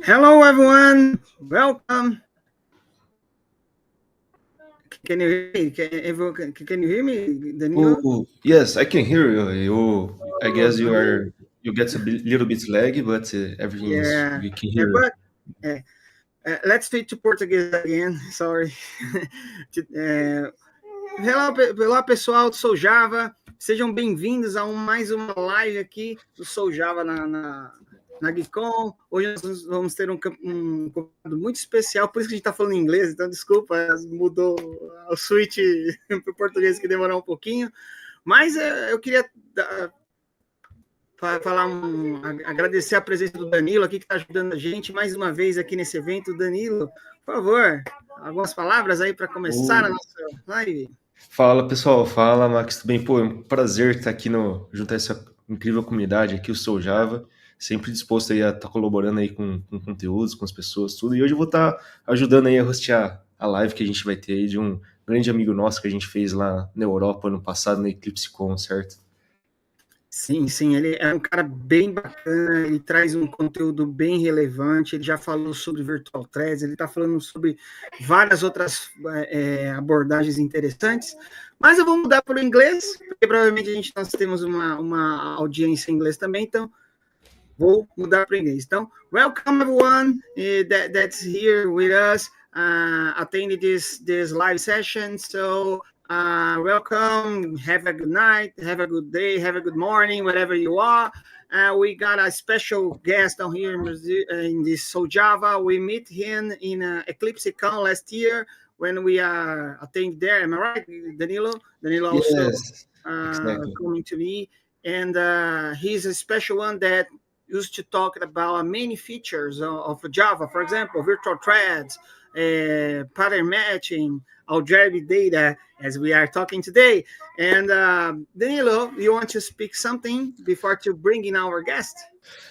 Hello, everyone. Welcome. Can you hear me? Can you hear me, Danilo? Oh, yes, I can hear you. I Oh, guess great. you get little bit laggy, but everything is Yeah. we can hear you. But let's switch to Português again. Sorry. Olá, pessoal do SouJava. Sejam bem-vindos a mais uma live aqui do SouJava na Geecon. Hoje nós vamos ter um convidado muito especial, por isso que a gente está falando em inglês, então desculpa, mudou o switch para o português que demorou um pouquinho. Mas eu queria agradecer a presença do Danilo aqui, que está ajudando a gente mais uma vez aqui nesse evento. Danilo, por favor, algumas palavras aí para começar a Oh, nossa live. fala pessoal, fala Max, tudo bem? Pô, é um prazer estar aqui junto a essa incrível comunidade aqui, eu sou o Java, sempre disposto aí a estar colaborando aí com conteúdos, com as pessoas, tudo. E hoje eu vou estar ajudando aí a hostear a live que a gente vai ter aí de um grande amigo nosso que a gente fez lá na Europa ano passado, no EclipseCon, certo? Sim, ele é um cara bem bacana, ele traz um conteúdo bem relevante, ele já falou sobre Virtual Threads, ele está falando sobre várias outras abordagens interessantes, mas eu vou mudar para o inglês, porque provavelmente nós temos uma audiência em inglês também, então vou mudar para o inglês. Então, welcome everyone that's here with us, attending this live session, so welcome. Have a good night. Have a good day. Have a good morning, wherever you are. We got a special guest down here in this SouJava. We meet him in EclipseCon last year when we attended there. Am I right, Danilo? Danilo also Yes, exactly. coming to me. And he's a special one that used to talk about many features of Java. For example, virtual threads, pattern matching, algebraic data, as we are talking today. And Danilo, you want to speak something before to bring in our guest?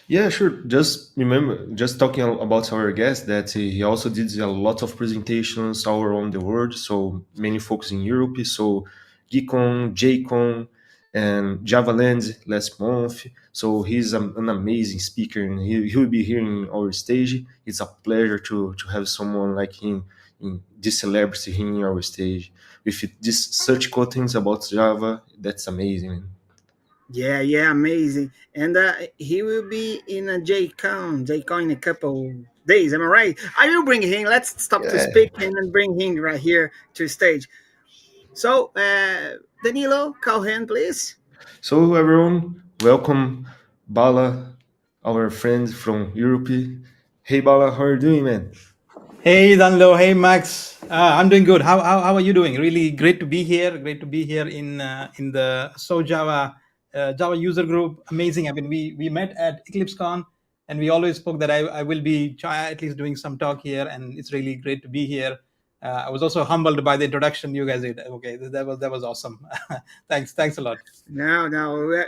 Yeah, sure. Just remember, just talking about our guest, that he also did a lot of presentations all around the world. So many folks in Europe. So Geecon, JCon, and JavaLand last month. So he's an amazing speaker, and he will be here in our stage. It's a pleasure to have someone like him, in this celebrity here in our stage with this such contents about Java. That's amazing. Yeah, amazing. And he will be in a JCon in a couple days. Am I right? I will bring him. Let's stop to Yeah. speak and bring him right here to the stage. So, Danilo, call him, please. So everyone, welcome Bala, our friend from Europe. Hey Bala, how are you doing, man? Hey Danlo, hey Max. I'm doing good. How are you doing? Really great to be here. Great to be here in the SouJava Java user group. Amazing. I mean, we met at EclipseCon, and we always spoke that I will be at least doing some talk here, and it's really great to be here. I was also humbled by the introduction you guys did. Okay, that was awesome. Thanks a lot. Now,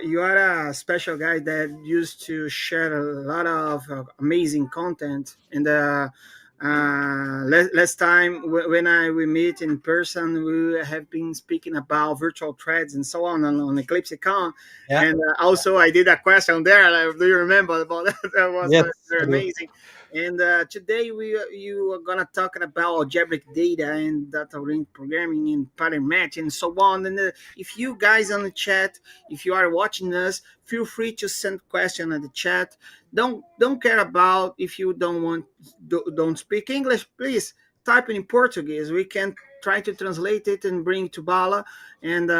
you are a special guy that used to share a lot of amazing content. And last time when we meet in person, we have been speaking about virtual threads and so on EclipseCon. Yeah. And also, I did a question there. Like, do you remember about that? That was Yes. very I do. amazing. And today you are gonna talk about algebraic data and data-oriented programming and pattern matching and so on. And if you guys on the chat, if you are watching us, feel free to send question in the chat. Don't care about if you don't speak English. Please type in Portuguese. We can try to translate it and bring it to Bala. And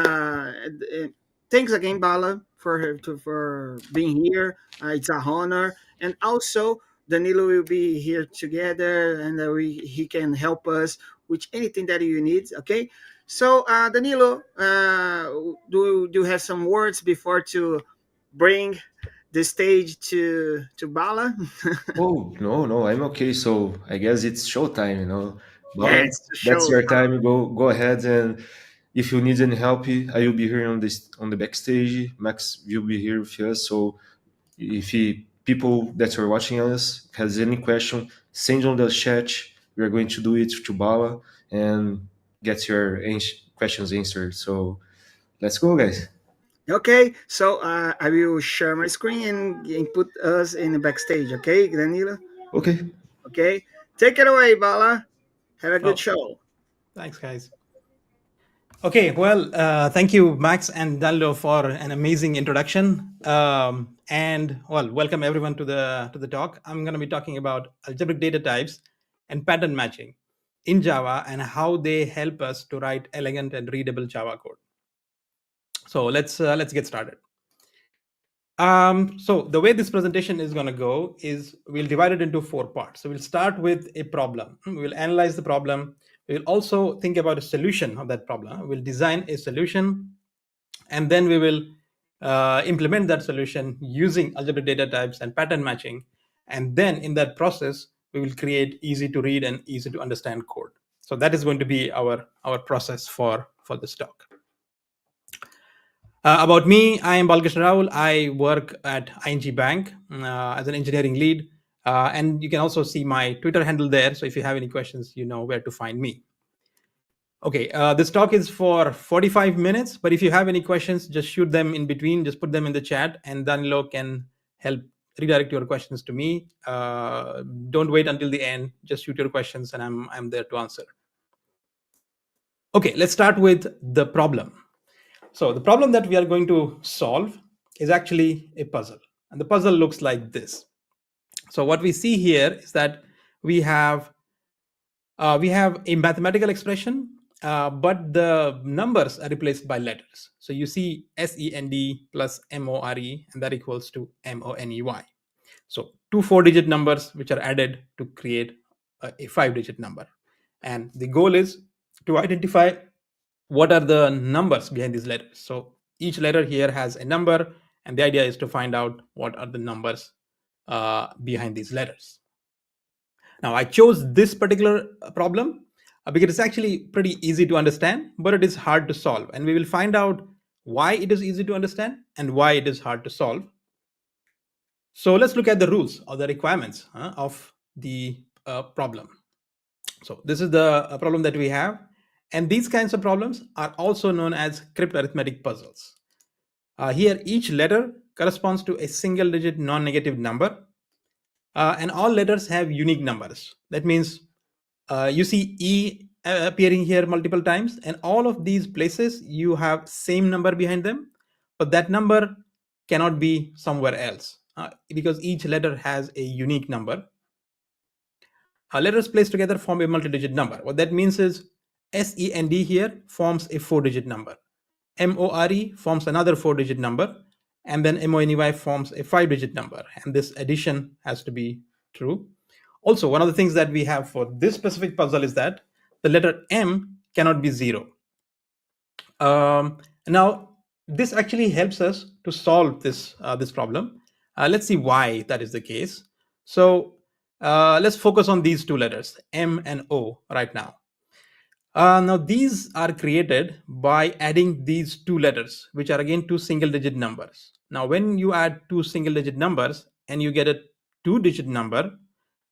thanks again, Bala, for being here. It's a honor. And also, Danilo will be here together, and he can help us with anything that you need. Okay. So, Danilo, do you have some words before to bring the stage to Bala? Oh no, I'm okay. So I guess it's showtime, you know. Yeah, Bala, it's the that's show. your time. Go ahead, and if you need any help, I will be here on the backstage. Max will be here with us. So if people that are watching us has any question, send on the chat. We are going to do it to Bala and get your questions answered. So let's go, guys. Okay, so I will share my screen and put us in the backstage. Okay, Danilo. Okay. Okay, take it away, Bala. Have a good Oh, show. thanks, guys. Okay, well, thank you, Max and Dallo, for an amazing introduction. And well, welcome everyone to the talk. I'm going to be talking about algebraic data types and pattern matching in Java and how they help us to write elegant and readable Java code. So let's get started. So the way this presentation is going to go is we'll divide it into 4 parts. So we'll start with a problem. We'll analyze the problem. We'll also think about a solution of that problem. We'll design a solution, and then we will implement that solution using algebraic data types and pattern matching. And then in that process, we will create easy to read and easy to understand code. So that is going to be our process for this talk. About me, I am Balkrishna Rawool. I work at ING Bank as an engineering lead. And you can also see my Twitter handle there. So if you have any questions, you know where to find me. Okay, this talk is for 45 minutes, but if you have any questions, just shoot them in between, just put them in the chat, and Danilo can help redirect your questions to me. Don't wait until the end, just shoot your questions and I'm there to answer. Okay, let's start with the problem. So the problem that we are going to solve is actually a puzzle, and the puzzle looks like this. So what we see here is that we have a mathematical expression, but the numbers are replaced by letters. So you see SEND plus MORE, and that equals to MONEY. So 2 4-digit numbers which are added to create a 5-digit number. And the goal is to identify what are the numbers behind these letters. So each letter here has a number, and the idea is to find out what are the numbers behind these letters. Now, I chose this particular problem because it's actually pretty easy to understand, but it is hard to solve. And we will find out why it is easy to understand and why it is hard to solve. So let's look at the rules or the requirements of the problem. So this is the problem that we have. And these kinds of problems are also known as cryptarithmetic puzzles. Here, each letter corresponds to a single digit non-negative number. And all letters have unique numbers. That means you see E appearing here multiple times, and all of these places you have same number behind them, but that number cannot be somewhere else because each letter has a unique number. Letters placed together form a multi-digit number. What that means is SEND here forms a 4-digit number. MORE forms another 4-digit number, and then MONEY forms a 5-digit number, and this addition has to be true. Also, one of the things that we have for this specific puzzle is that the letter M cannot be 0. Now, this actually helps us to solve this problem. Let's see why that is the case. So let's focus on these 2 letters, M and O, right now. Now, these are created by adding these 2 letters, which are again 2 single-digit numbers. Now, when you add 2 single-digit numbers and you get a 2-digit number,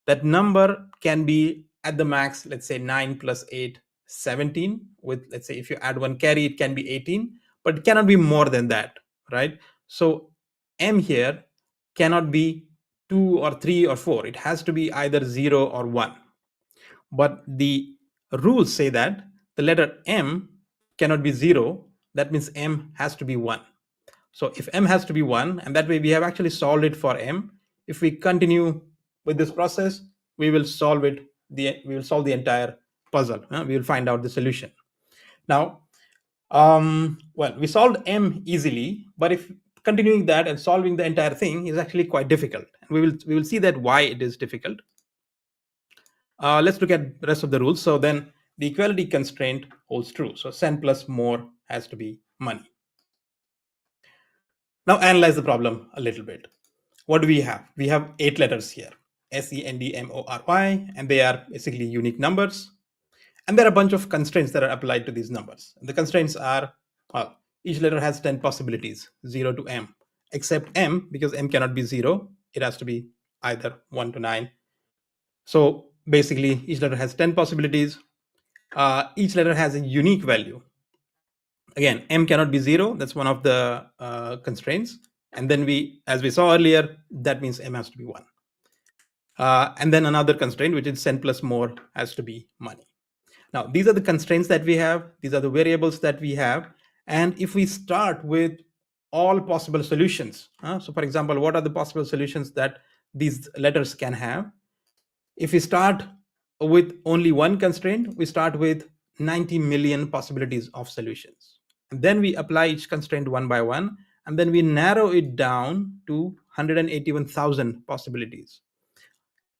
that number can be at the max, let's say 9 plus 8, 17. With, let's say, if you add 1 carry, it can be 18, but it cannot be more than that, right? So M here cannot be 2 or 3 or 4. It has to be either 0 or 1. But the rules say that the letter M cannot be 0. That means M has to be 1. So if M has to be 1, and that way we have actually solved it for M. If we continue with this process, we will solve it. We will solve the entire puzzle. We will find out the solution. Now, well, we solved M easily, but if continuing that and solving the entire thing is actually quite difficult. And we will see that why it is difficult. Let's look at the rest of the rules. So then the equality constraint holds true. So send plus more has to be money. Now analyze the problem a little bit. What do we have? We have 8 letters here, SENDMORY, and they are basically unique numbers. And there are a bunch of constraints that are applied to these numbers. The constraints are, each letter has 10 possibilities, 0 to M, except M, because M cannot be 0. It has to be either 1 to 9. So basically, each letter has 10 possibilities. Each letter has a unique value. Again, M cannot be 0. That's one of the constraints. And then as we saw earlier, that means M has to be 1. And then another constraint, which is 10 plus more, has to be money. Now, these are the constraints that we have. These are the variables that we have. And if we start with all possible solutions, so for example, what are the possible solutions that these letters can have? If we start with only one constraint, we start with 90 million possibilities of solutions. And then we apply each constraint one by one, and then we narrow it down to 181,000 possibilities.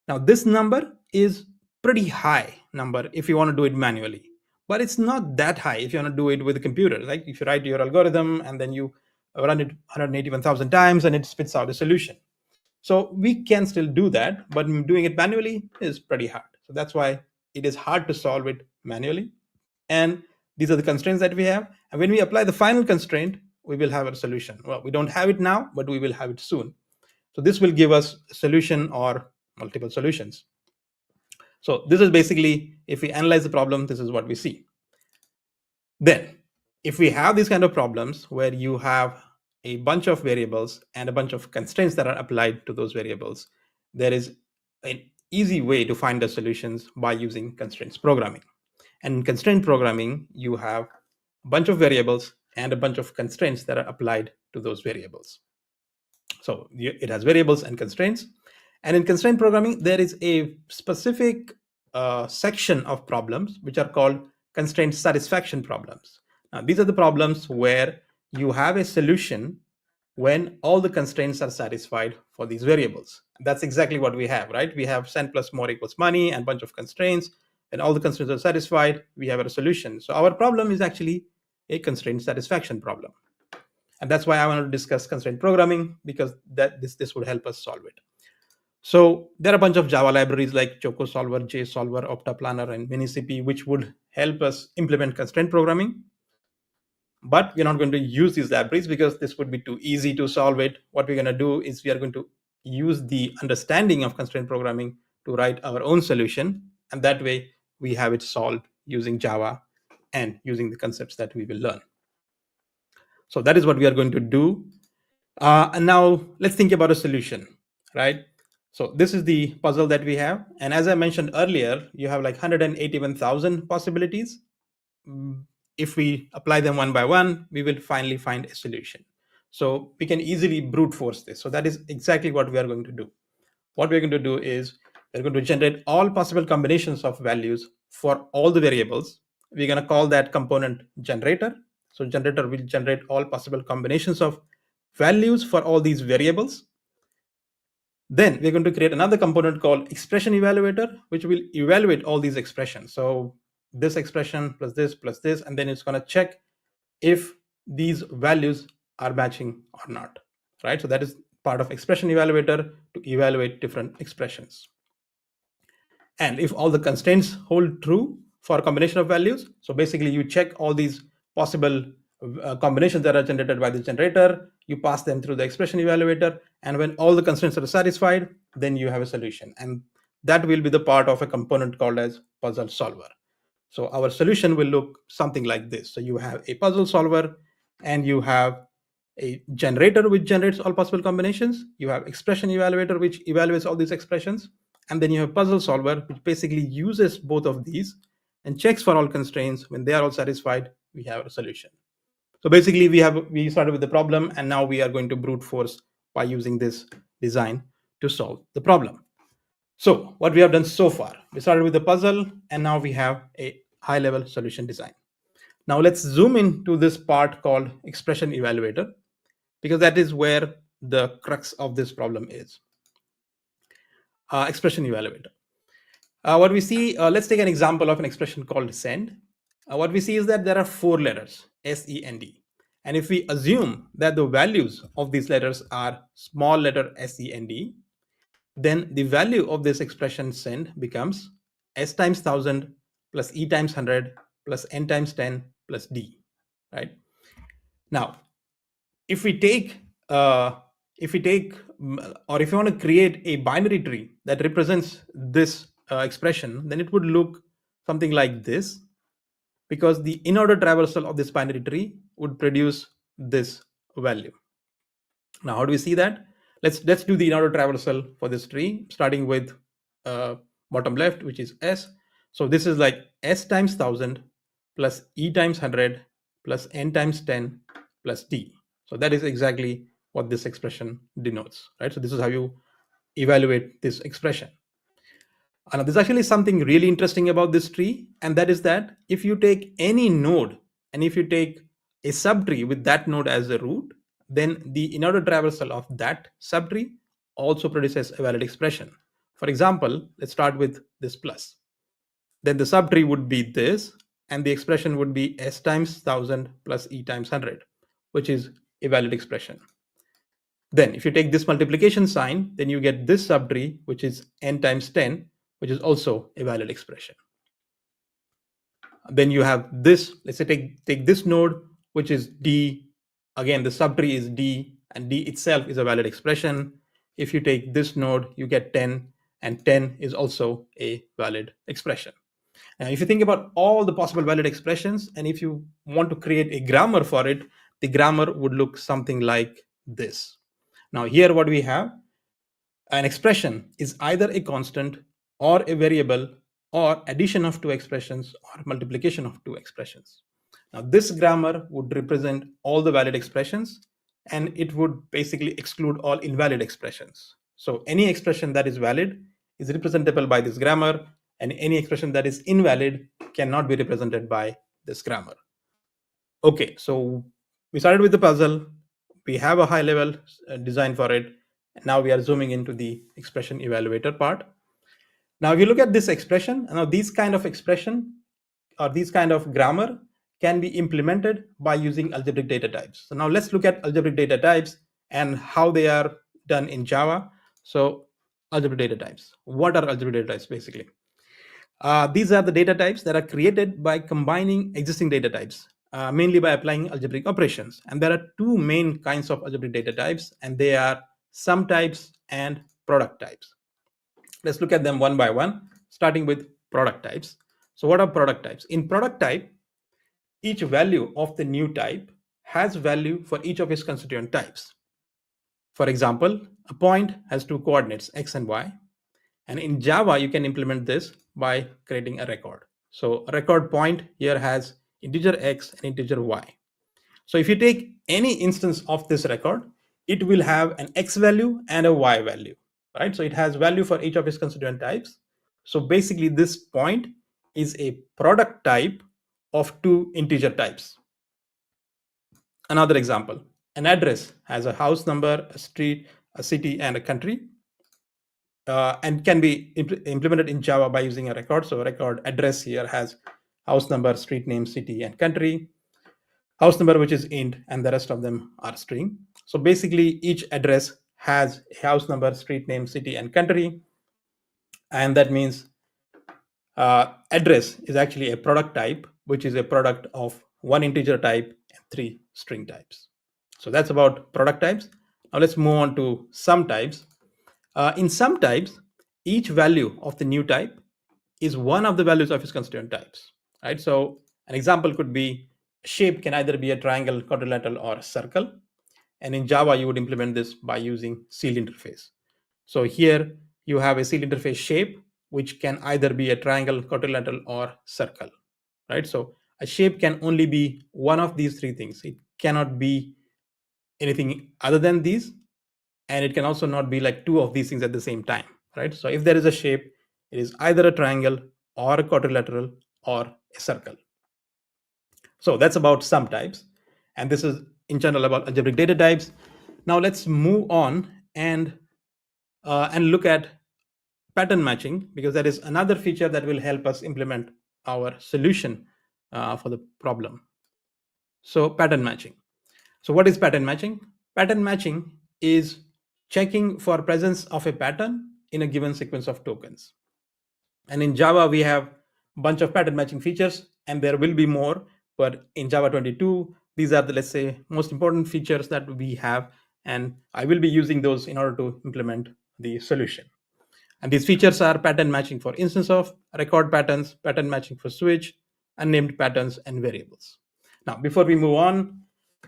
Now, this number is pretty high number if you want to do it manually, but it's not that high if you want to do it with a computer. Like if you write your algorithm and then you run it 181,000 times and it spits out a solution. So we can still do that, but doing it manually is pretty hard. So that's why it is hard to solve it manually. And these are the constraints that we have. And when we apply the final constraint, we will have a solution. Well, we don't have it now, but we will have it soon. So this will give us a solution or multiple solutions. So this is basically, if we analyze the problem, this is what we see. Then, if we have these kind of problems where you have a bunch of variables and a bunch of constraints that are applied to those variables, there is an easy way to find the solutions by using constraints programming. And in constraint programming, you have a bunch of variables and a bunch of constraints that are applied to those variables. So it has variables and constraints. And in constraint programming, there is a specific section of problems which are called constraint satisfaction problems. Now, these are the problems where you have a solution when all the constraints are satisfied for these variables. That's exactly what we have, right? We have 10 plus more equals money and a bunch of constraints. And all the constraints are satisfied, we have a solution. So our problem is actually a constraint satisfaction problem. And that's why I want to discuss constraint programming, because this would help us solve it. So there are a bunch of Java libraries like ChocoSolver, JSolver, OptaPlanner, and MiniCP, which would help us implement constraint programming. But we're not going to use these libraries because this would be too easy to solve it. What we're going to do is we are going to use the understanding of constraint programming to write our own solution. And that way we have it solved using Java and using the concepts that we will learn. So that is what we are going to do. And now let's think about a solution, right? So this is the puzzle that we have. And as I mentioned earlier, you have like 181,000 possibilities. If we apply them one by one, we will finally find a solution. So we can easily brute force this. So that is exactly what we are going to do. What we're going to do is we're going to generate all possible combinations of values for all the variables. We're going to call that component generator. So generator will generate all possible combinations of values for all these variables. Then we're going to create another component called expression evaluator, which will evaluate all these expressions. So this expression plus this, and then it's going to check if these values are matching or not, right? So that is part of expression evaluator to evaluate different expressions. And if all the constraints hold true for a combination of values, so basically you check all these possible combinations that are generated by the generator, you pass them through the expression evaluator, and when all the constraints are satisfied, then you have a solution. And that will be the part of a component called as puzzle solver. So our solution will look something like this. So you have a puzzle solver and you have a generator which generates all possible combinations. You have expression evaluator which evaluates all these expressions. And then you have puzzle solver which basically uses both of these and checks for all constraints. When they are all satisfied, we have a solution. So basically we started with the problem and now we are going to brute force by using this design to solve the problem. So what we have done so far, we started with the puzzle and now we have a high level solution design. Now let's zoom into this part called expression evaluator, because that is where the crux of this problem is. Expression evaluator. What we see, let's take an example of an expression called send. What we see is that there are 4 letters, S-E-N-D. And if we assume that the values of these letters are small letter S-E-N-D, then the value of this expression send becomes S times 1000 plus E times 100 plus N times 10 plus D, right? Now, if we take or if you want to create a binary tree that represents this expression, then it would look something like this, because the in-order traversal of this binary tree would produce this value. Now, how do we see that? Let's do the in-order traversal for this tree, starting with bottom left, which is S. So this is like S times 1000 plus E times 100 plus N times 10 plus D. So that is exactly what this expression denotes, right? So this is how you evaluate this expression. Now, there's actually something really interesting about this tree, and that is that if you take any node and if you take a subtree with that node as a root, then the in-order traversal of that subtree also produces a valid expression. For example, let's start with this plus. Then the subtree would be this, and the expression would be S times 1000 plus E times 100, which is a valid expression. Then if you take this multiplication sign, then you get this subtree, which is N times 10, which is also a valid expression. Then you have this, let's say take this node, which is D. Again, the subtree is D, and D itself is a valid expression. If you take this node, you get 10, and 10 is also a valid expression. Now, if you think about all the possible valid expressions, and if you want to create a grammar for it, the grammar would look something like this. Now, here what we have, an expression is either a constant or a variable or addition of two expressions or multiplication of two expressions. Now, this grammar would represent all the valid expressions, and it would basically exclude all invalid expressions. So any expression that is valid is representable by this grammar, and any expression that is invalid cannot be represented by this grammar. Okay, so we started with the puzzle. We have a high level design for it. Now we are zooming into the expression evaluator part. Now, if you look at this expression, now these kind of expression or these kind of grammar can be implemented by using algebraic data types. So now let's look at algebraic data types and how they are done in Java. So algebraic data types. What are algebraic data types basically? These are the data types that are created by combining existing data types, mainly by applying algebraic operations. And there are two main kinds of algebraic data types, and they are sum types and product types. Let's look at them one by one, starting with product types. So what are product types? In product type, each value of the new type has value for each of its constituent types. For example, a point has two coordinates, x and y. And in Java, you can implement this by creating a record. So a record point here has integer x and integer y. So if you take any instance of this record, it will have an x value and a y value, right? So it has value for each of its constituent types. So basically this point is a product type of two integer types. Another example, an address has a house number, a street, a city, and a country. And can be implemented in Java by using a record. So a record address here has house number, street name, city, and country. House number, which is int, and the rest of them are string. So basically, each address has a house number, street name, city, and country. And that means address is actually a product type, which is a product of one integer type and three string types. So that's about product types. Now let's move on to sum types. In sum types, each value of the new type is one of the values of its constituent types, right? So an example could be shape can either be a triangle, quadrilateral, or a circle. And in Java, you would implement this by using sealed interface. So here you have a sealed interface shape, which can either be a triangle, quadrilateral, or circle, right? So a shape can only be one of these three things. It cannot be anything other than these, and it can also not be like two of these things at the same time, right? So if there is a shape, it is either a triangle or a quadrilateral or a circle. So that's about sum types, and this is in general about algebraic data types. Now let's move on and look at pattern matching, because that is another feature that will help us implement our solution for the problem. So pattern matching. So what is pattern matching? Pattern matching is checking for presence of a pattern in a given sequence of tokens. And in Java, we have a bunch of pattern matching features, and there will be more. But in Java 22, these are the, let's say, most important features that we have. And I will be using those in order to implement the solution. And these features are pattern matching for instance of, record patterns, pattern matching for switch, unnamed patterns, and variables. Now, before we move on,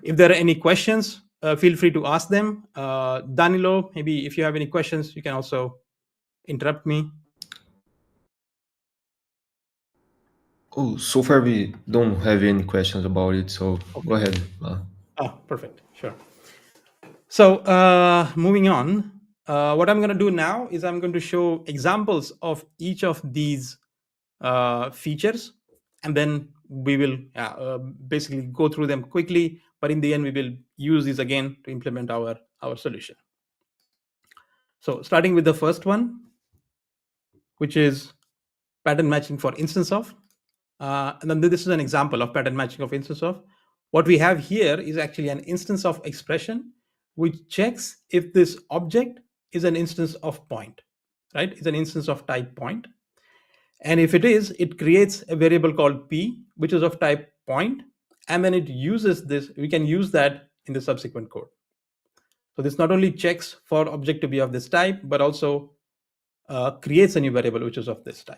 if there are any questions, feel free to ask them. Danilo, maybe if you have any questions, you can also interrupt me. Oh, so far we don't have any questions about it, so go Okay. ahead. Oh, perfect. Sure. So moving on, what I'm going to do now is I'm going to show examples of each of these features, and then we will basically go through them quickly. But in the end, we will use these again to implement our solution. So starting with the first one, which is pattern matching for instance of. And then this is an example of pattern matching of instance of. What we have here is actually an instance of expression which checks if this object is an instance of point, right? It's an instance of type point. And if it is, it creates a variable called p, which is of type point, and then it uses this. We can use that in the subsequent code. So this not only checks for object to be of this type, but also creates a new variable which is of this type.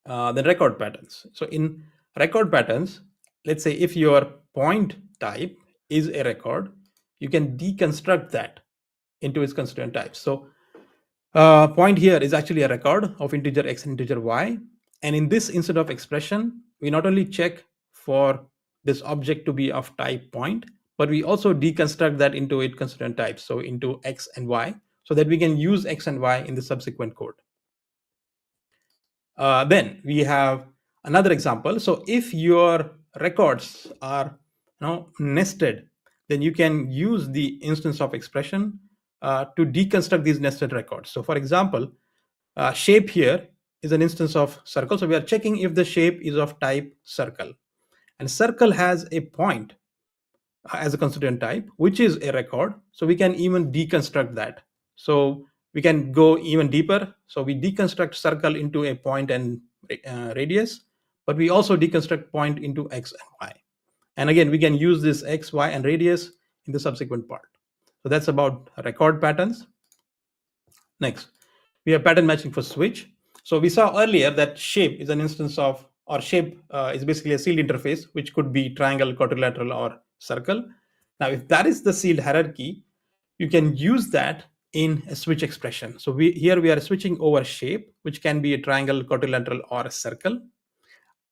Then record patterns. So in record patterns, let's say if your point type is a record, you can deconstruct that into its constituent types. So point here is actually a record of integer x and integer y. And in this instead of expression, we not only check for this object to be of type point, but we also deconstruct that into its constituent types, so into x and y, so that we can use x and y in the subsequent code. Then we have another example. So if your records are nested, then you can use the instance of expression to deconstruct these nested records. So for example, shape here is an instance of circle. So we are checking if the shape is of type circle. And circle has a point as a constituent type, which is a record. So we can even deconstruct that. So we can go even deeper. So we deconstruct circle into a point and radius, but we also deconstruct point into x and y. And again, we can use this x, y, and radius in the subsequent part. So that's about record patterns. Next, we have pattern matching for switch. So we saw earlier that shape is an instance of, or shape is basically a sealed interface, which could be triangle, quadrilateral, or circle. Now, if that is the sealed hierarchy, you can use that in a switch expression. So here we are switching over shape, which can be a triangle, quadrilateral, or a circle.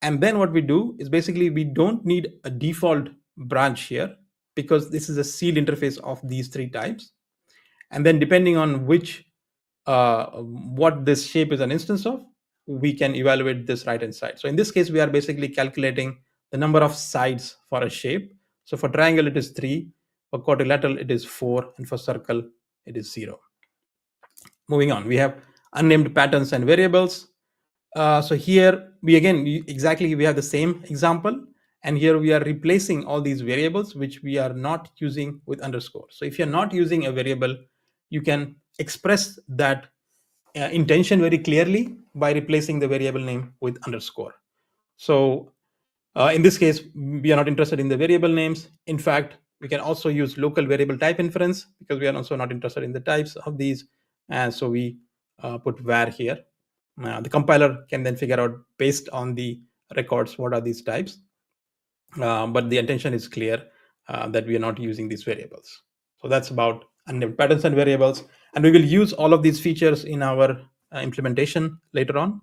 And then what we do is basically we don't need a default branch here because this is a sealed interface of these three types. And then depending on which what this shape is an instance of, we can evaluate this right hand side. So in this case, we are basically calculating the number of sides for a shape. So for triangle, it is 3. For quadrilateral, it is 4. And for circle, it is 0. Moving on, we have unnamed patterns and variables. So here we again we have the same example, and here we are replacing all these variables which we are not using with underscore. So if you're not using a variable, you can express that intention very clearly by replacing the variable name with underscore. So in this case, we are not interested in the variable names. In fact, we can also use local variable type inference because we are also not interested in the types of these. And so we put var here. The compiler can then figure out based on the records what are these types. But the intention is clear that we are not using these variables. So that's about unnamed patterns and variables. And we will use all of these features in our implementation later on.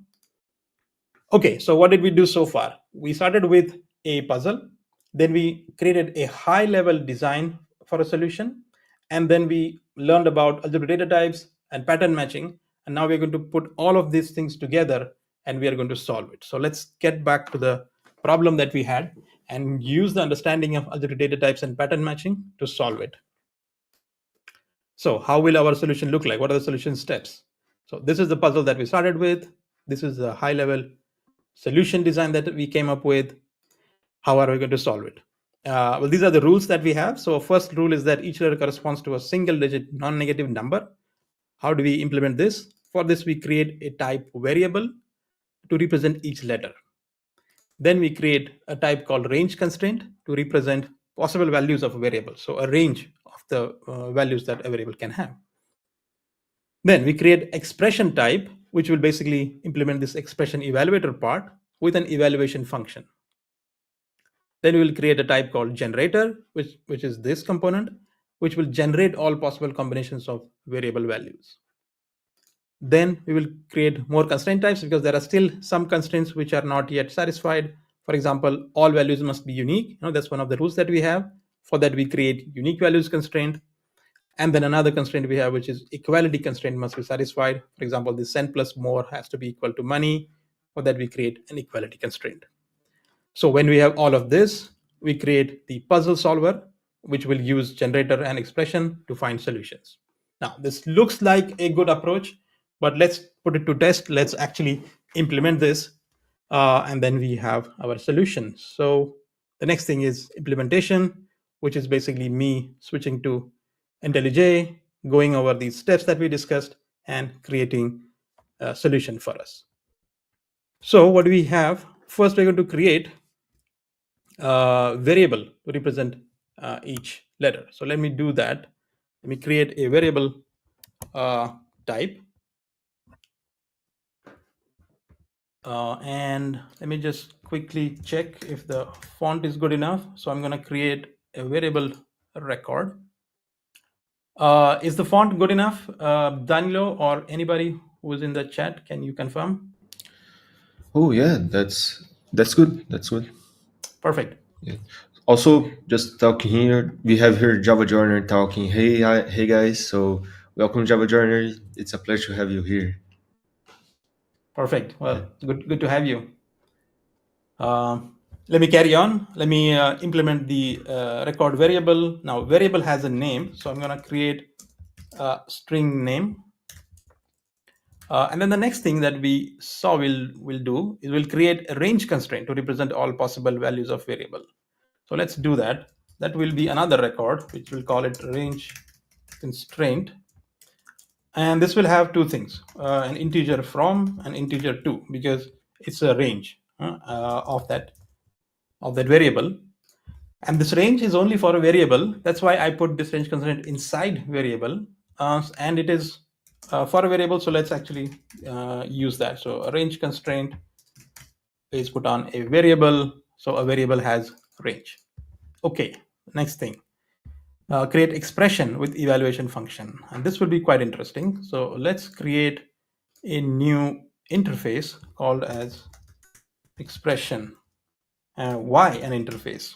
Okay, so what did we do so far? We started with a puzzle, then we created a high level design for a solution, and then we learned about algebraic data types and pattern matching. And now we're going to put all of these things together and we are going to solve it. So let's get back to the problem that we had and use the understanding of algebraic data types and pattern matching to solve it. So how will our solution look like? What are the solution steps? So this is the puzzle that we started with. This is the high level solution design that we came up with. How are we going to solve it? Well, these are the rules that we have. So first rule is that each letter corresponds to a single digit non-negative number. How do we implement this? For this, we create a type variable to represent each letter. Then we create a type called range constraint to represent possible values of a variable. So a range of the values that a variable can have. Then we create expression type, which will basically implement this expression evaluator part with an evaluation function. Then we will create a type called generator, which is this component, which will generate all possible combinations of variable values. Then we will create more constraint types because there are still some constraints which are not yet satisfied. For example, all values must be unique. That's one of the rules that we have. For that, we create unique values constraint. And then another constraint we have, which is equality constraint must be satisfied. For example, the cent plus more has to be equal to money. For that, we create an equality constraint. So when we have all of this, we create the puzzle solver, which will use generator and expression to find solutions. Now, this looks like a good approach, but let's put it to test. Let's actually implement this, and then we have our solution. So the next thing is implementation, which is basically me switching to IntelliJ, going over these steps that we discussed, and creating a solution for us. So what do we have? First, we're going to create a variable to represent each letter. So let me do that. Let me create a variable type. And let me just quickly check if the font is good enough. So I'm going to create a variable record. Is the font good enough, Danilo, or anybody who is in the chat? Can you confirm? Oh yeah, that's good. That's good. Perfect. Yeah. Also, just talking here, we have here Java Joiner talking. Hey guys. So welcome Java Joiner. It's a pleasure to have you here. Perfect. Well, good to have you. Let me carry on. Let me implement the record variable. Now, variable has a name, so I'm going to create a string name. And then the next thing that we saw we'll do is we'll create a range constraint to represent all possible values of variable. So let's do that. That will be another record, which we'll call it range constraint. And this will have two things, an integer from and integer to, because it's a range of that variable. And this range is only for a variable. That's why I put this range constraint inside variable, and it is for a variable. So let's actually use that. So a range constraint is put on a variable. So a variable has range. Okay, next thing. Create expression with evaluation function. And this will be quite interesting. So let's create a new interface called as expression. Why an interface?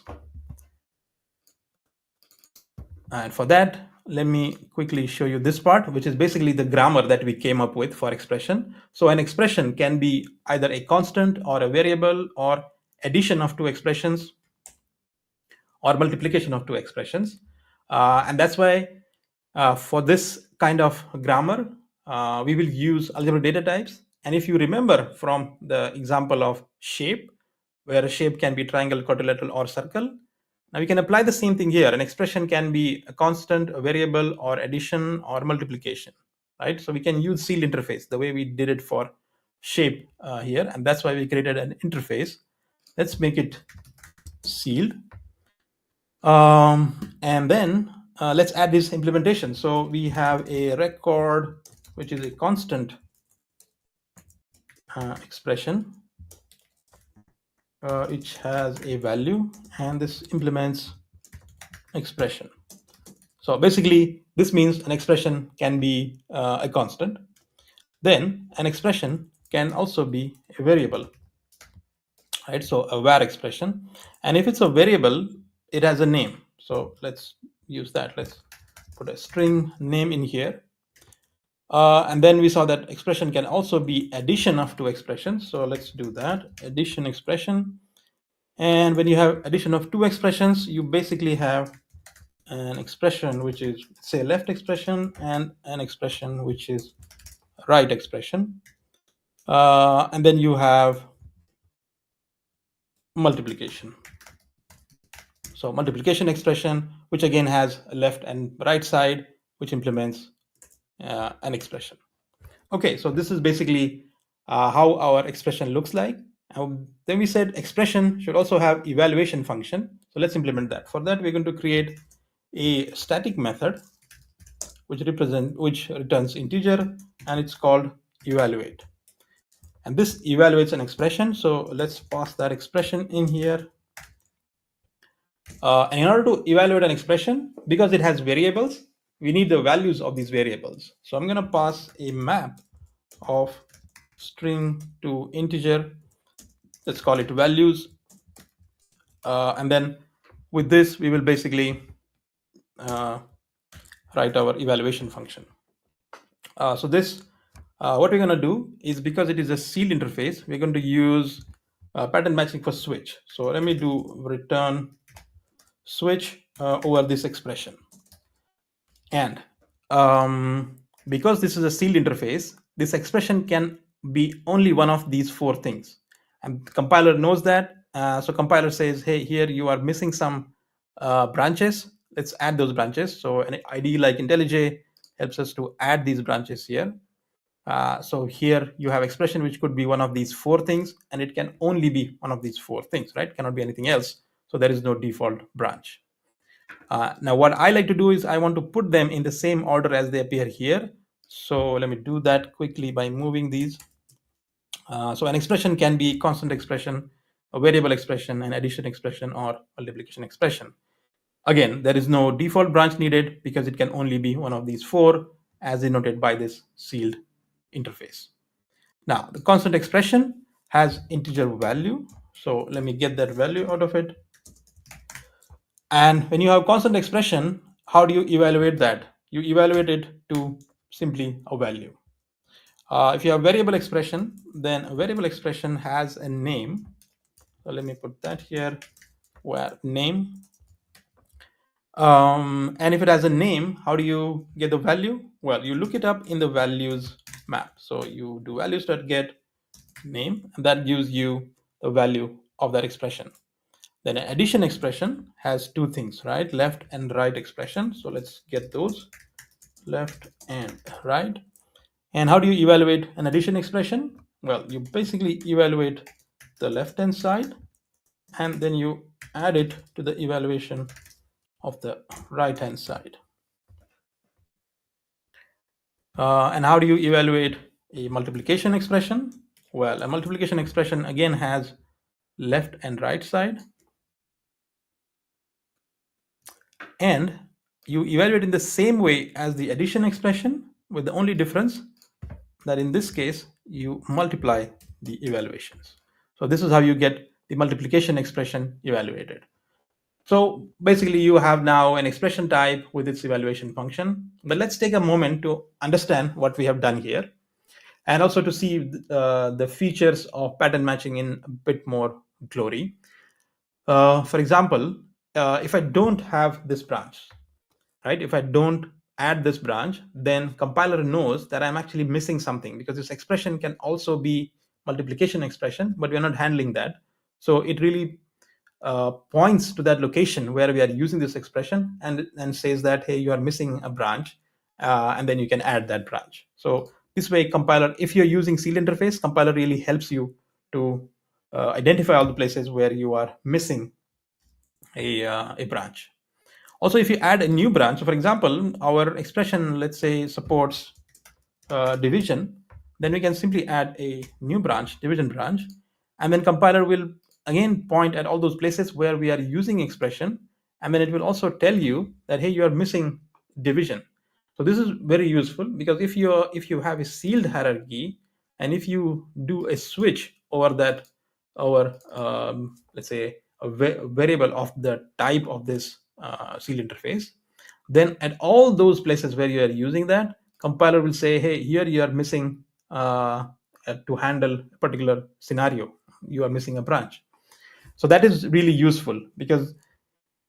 And for that, let me quickly show you this part, which is basically the grammar that we came up with for expression. So an expression can be either a constant or a variable or addition of two expressions or multiplication of two expressions. And that's why for this kind of grammar, we will use algebraic data types. And if you remember from the example of shape, where a shape can be triangle, quadrilateral, or circle, now we can apply the same thing here. An expression can be a constant, a variable, or addition, or multiplication, right? So we can use sealed interface the way we did it for shape here, and that's why we created an interface. Let's make it sealed. And then let's add this implementation. So we have a record, which is a constant expression, which has a value, and this implements expression. So basically, this means an expression can be a constant. Then an expression can also be a variable, right? So a var expression. And if it's a variable, it has a name. So let's use that. Let's put a string name in here. And then we saw that expression can also be addition of two expressions. So let's do that, addition expression. And when you have addition of two expressions, you basically have an expression which is, say, left expression and an expression which is right expression. And then you have multiplication. So multiplication expression, which again has a left and right side, which implements an expression. Okay, so this is basically how our expression looks like. Then we said expression should also have evaluation function. So let's implement that. For that, we're going to create a static method which returns integer, and it's called evaluate. And this evaluates an expression. So let's pass that expression in here. And in order to evaluate an expression, because it has variables, we need the values of these variables. So I'm going to pass a map of string to integer. Let's call it values. And then with this, we will basically write our evaluation function. So this, what we're going to do is, because it is a sealed interface, we're going to use pattern matching for switch. So let me do return switch over this expression. And because this is a sealed interface, this expression can be only one of these four things. And the compiler knows that. So compiler says, hey, here you are missing some branches. Let's add those branches. So an IDE like IntelliJ helps us to add these branches here. So here you have expression which could be one of these four things, and it can only be one of these four things, right? Cannot be anything else. So there is no default branch. Now what I like to do is I want to put them in the same order as they appear here. So let me do that quickly by moving these. So an expression can be constant expression, a variable expression, an addition expression, or multiplication expression. Again, there is no default branch needed because it can only be one of these four, as denoted by this sealed interface. Now, the constant expression has integer value. So let me get that value out of it. And when you have constant expression, how do you evaluate that? You evaluate it to simply a value. If you have variable expression, then a variable expression has a name. So let me put that here, where name. And if it has a name, how do you get the value? Well, you look it up in the values map. So you do values.get name, and that gives you the value of that expression. Then an addition expression has two things, right? Left and right expression. So let's get those, left and right. And how do you evaluate an addition expression? Well, you basically evaluate the left-hand side, and then you add it to the evaluation of the right-hand side. And how do you evaluate a multiplication expression? Well, a multiplication expression again has left and right side. And you evaluate in the same way as the addition expression, with the only difference that in this case, you multiply the evaluations. So this is how you get the multiplication expression evaluated. So basically, you have now an expression type with its evaluation function. But let's take a moment to understand what we have done here, and also to see the features of pattern matching in a bit more glory. For example, if I don't have this branch, right? If I don't add this branch, then compiler knows that I'm actually missing something, because this expression can also be multiplication expression, but we're not handling that. So it really points to that location where we are using this expression, and says that, hey, you are missing a branch, and then you can add that branch. So this way, compiler, if you're using sealed interface, compiler really helps you to identify all the places where you are missing a branch. Also, if you add a new branch, so for example, our expression, let's say, supports division, then we can simply add a new branch, division branch, and then compiler will again point at all those places where we are using expression, and then it will also tell you that, hey, you are missing division. So this is very useful, because if you have a sealed hierarchy, and if you do a switch over that, over let's say a variable of the type of this sealed interface, then at all those places where you are using that, compiler will say, hey, here you are missing to handle a particular scenario, you are missing a branch. So that is really useful, because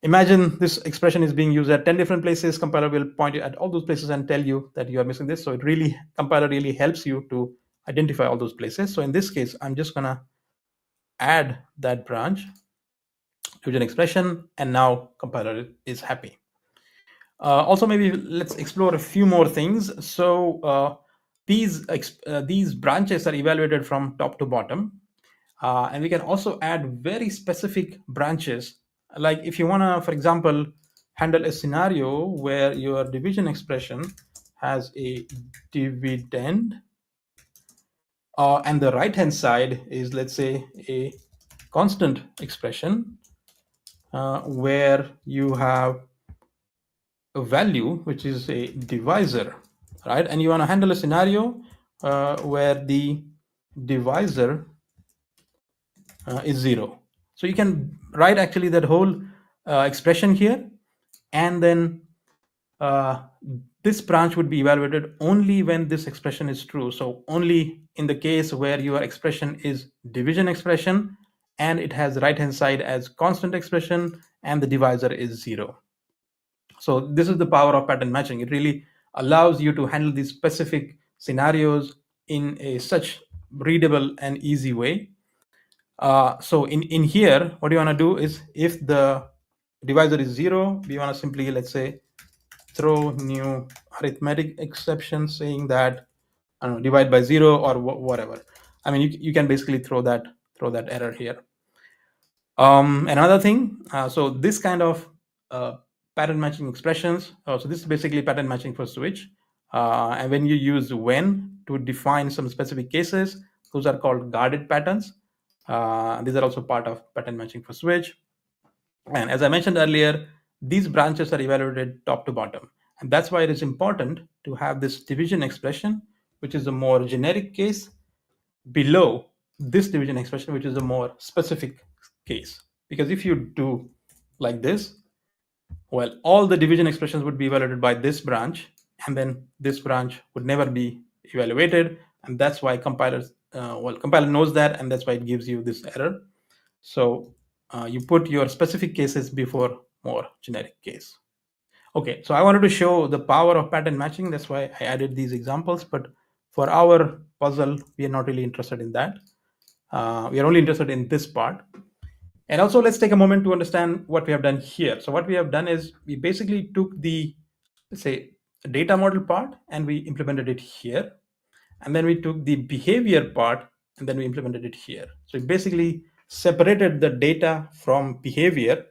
imagine this expression is being used at 10 different places. Compiler will point at all those places and tell you that you are missing this. So it really, compiler really helps you to identify all those places. So in this case, I'm just gonna add that branch to an expression, and now compiler is happy. Also, maybe let's explore a few more things. So these branches are evaluated from top to bottom, and we can also add very specific branches. Like if you want to, for example, handle a scenario where your division expression has a dividend, and the right hand side is, let's say, a constant expression, where you have a value which is a divisor, right? And you want to handle a scenario where the divisor is 0. So you can write actually that whole expression here, and then this branch would be evaluated only when this expression is true. So only in the case where your expression is division expression and it has right hand side as constant expression and the divisor is 0. So this is the power of pattern matching. It really allows you to handle these specific scenarios in a such readable and easy way. So in here, what you want to do is, if the divisor is 0, we want to simply, let's say, throw new arithmetic exception saying that, I don't know, divide by 0 or whatever. I mean, you can basically throw that error here. Another thing, so this kind of pattern matching expressions, so this is basically pattern matching for switch. And when you use when to define some specific cases, those are called guarded patterns. These are also part of pattern matching for switch. And as I mentioned earlier, these branches are evaluated top to bottom. And that's why it is important to have this division expression, which is a more generic case, below this division expression, which is a more specific case. Because if you do like this, well, all the division expressions would be evaluated by this branch, and then this branch would never be evaluated. And that's why compiler knows that, and that's why it gives you this error. So you put your specific cases before more generic case. Okay, so I wanted to show the power of pattern matching. That's why I added these examples. But for our puzzle, we are not really interested in that. We are only interested in this part. And also, let's take a moment to understand what we have done here. So what we have done is we basically took the, let's say, data model part and we implemented it here. And then we took the behavior part and then we implemented it here. So we basically separated the data from behavior,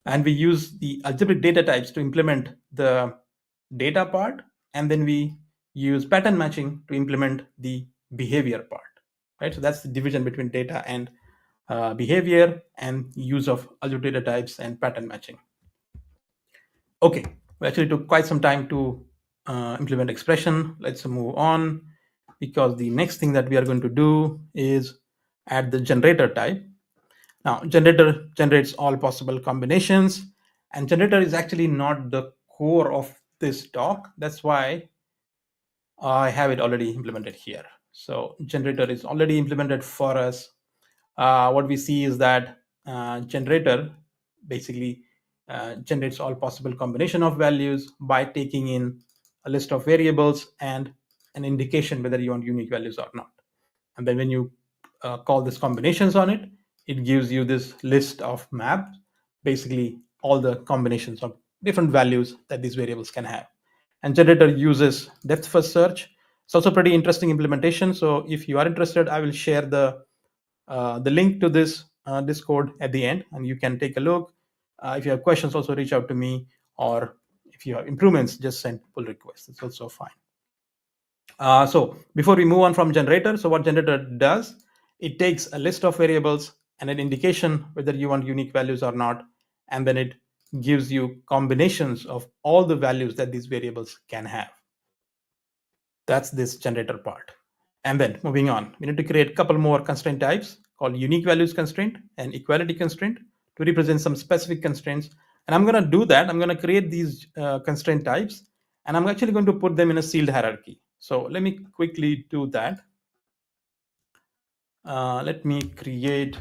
and we use the algebraic data types to implement the data part, and then we use pattern matching to implement the behavior part, right? So that's the division between data and behavior, and use of algebraic data types and pattern matching. Okay, we actually took quite some time to implement expression. Let's move on, because the next thing that we are going to do is add the generator type. Now, generator generates all possible combinations, and generator is actually not the core of this talk. That's why I have it already implemented here. So generator is already implemented for us. What we see is that generator basically generates all possible combination of values by taking in a list of variables and an indication whether you want unique values or not. And then when you call this combinations on it, it gives you this list of maps, basically all the combinations of different values that these variables can have. And generator uses depth first search. It's also pretty interesting implementation. So if you are interested, I will share the link to this Discord at the end, and you can take a look. If you have questions, also reach out to me, or if you have improvements, just send pull requests. It's also fine. So before we move on from generator, so what generator does, it takes a list of variables and an indication whether you want unique values or not, and then it gives you combinations of all the values that these variables can have. That's this generator part. And then moving on, we need to create a couple more constraint types called unique values constraint and equality constraint to represent some specific constraints. And I'm going to do that. I'm going to create these constraint types, and I'm actually going to put them in a sealed hierarchy. So let me quickly do that. Let me create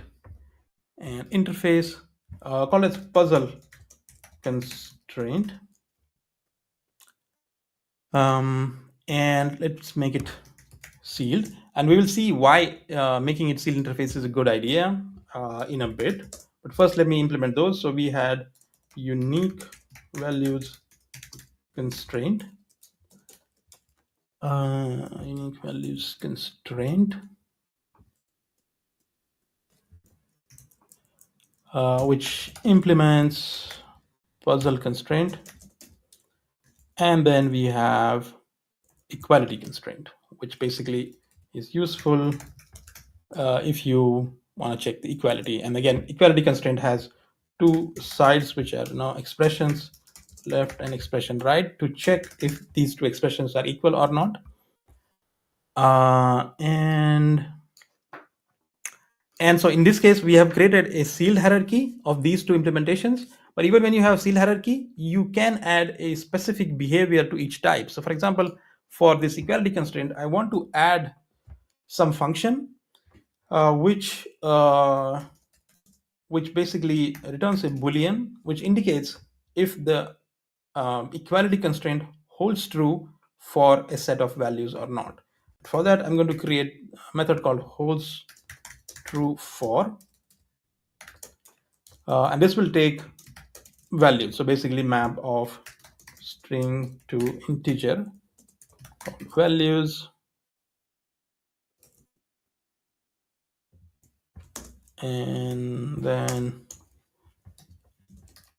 an interface, call it puzzle constraint. And let's make it sealed. And we will see why making it sealed interface is a good idea in a bit. But first, let me implement those. So we had unique values constraint. Unique values constraint, which implements puzzle constraint. And then we have equality constraint, which basically is useful if you want to check the equality. And again, equality constraint has two sides, which are expressions left and expression right, to check if these two expressions are equal or not. And so in this case, we have created a sealed hierarchy of these two implementations. But even when you have sealed hierarchy, you can add a specific behavior to each type. So for example, for this equality constraint, I want to add some function which basically returns a boolean which indicates if the equality constraint holds true for a set of values or not. For that, I'm going to create a method called holds true for, and this will take value. So basically map of string to integer values, and then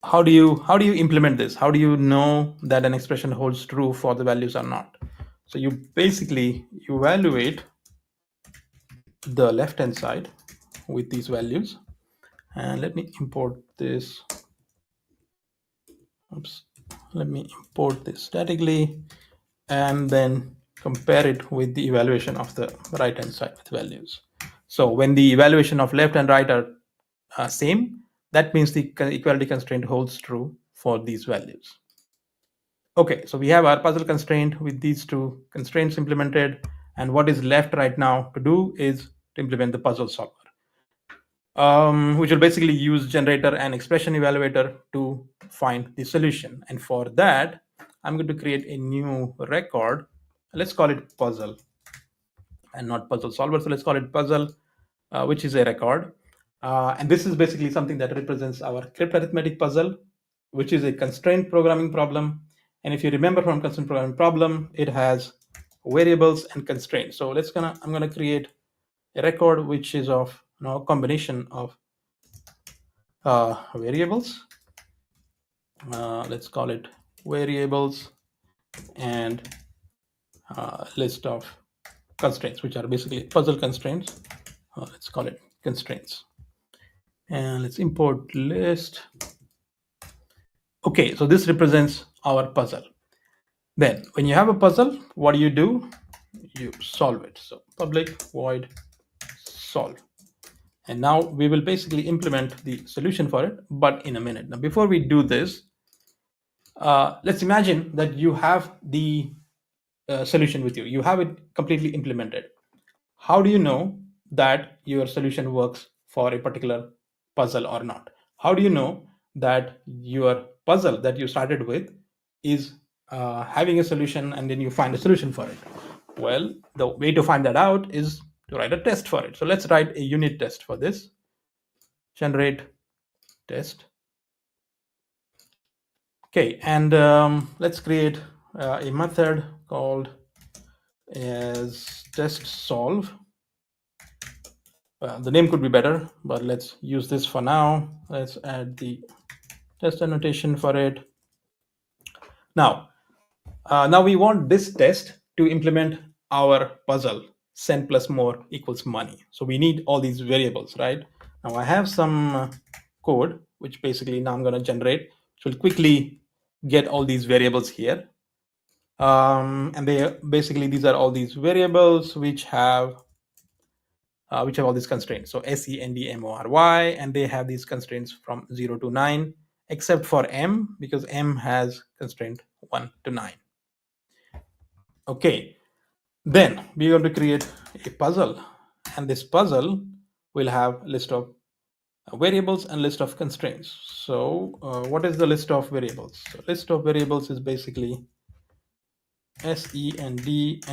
how do you implement this? How do you know that an expression holds true for the values or not? So you basically evaluate the left hand side with these values, and let me import this. Oops, let me import this statically, and then compare it with the evaluation of the right hand side with values. So when the evaluation of left and right are same, that means the equality constraint holds true for these values. Okay, so we have our puzzle constraint with these two constraints implemented, and what is left right now to do is to implement the puzzle solver, which will basically use generator and expression evaluator to find the solution. And for that, I'm going to create a new record. Let's call it puzzle and not puzzle solver. So let's call it puzzle, which is a record. And this is basically something that represents our crypt arithmetic puzzle, which is a constraint programming problem. And if you remember from constraint programming problem, it has variables and constraints. So I'm gonna create a record which is of a combination of variables. Let's call it variables and list of constraints, which are basically puzzle constraints. Let's call it constraints. And let's import list. Okay, so this represents our puzzle. Then when you have a puzzle, what do? You solve it. So public void solve. And now we will basically implement the solution for it, but in a minute. Now, before we do this, let's imagine that you have the solution with you. You have it completely implemented. How do you know that your solution works for a particular puzzle or not? How do you know that your puzzle that you started with is having a solution and then you find a solution for it? Well, the way to find that out is to write a test for it. So let's write a unit test for this. Generate test. Okay, and let's create a method called as test solve. The name could be better, but let's use this for now. Let's add the test annotation for it. Now we want this test to implement our puzzle send plus more equals money. So we need all these variables, right? Now I have some code, which basically now I'm going to generate, which will quickly get all these variables here. And these are all these variables which have all these constraints. So SENDMORY, and they have these constraints from 0 to 9, except for M, because M has constraint 1 to 9. Okay, then we're going to create a puzzle, and this puzzle will have list of variables and list of constraints. So what is the list of variables? So list of variables is basically SENDMORY,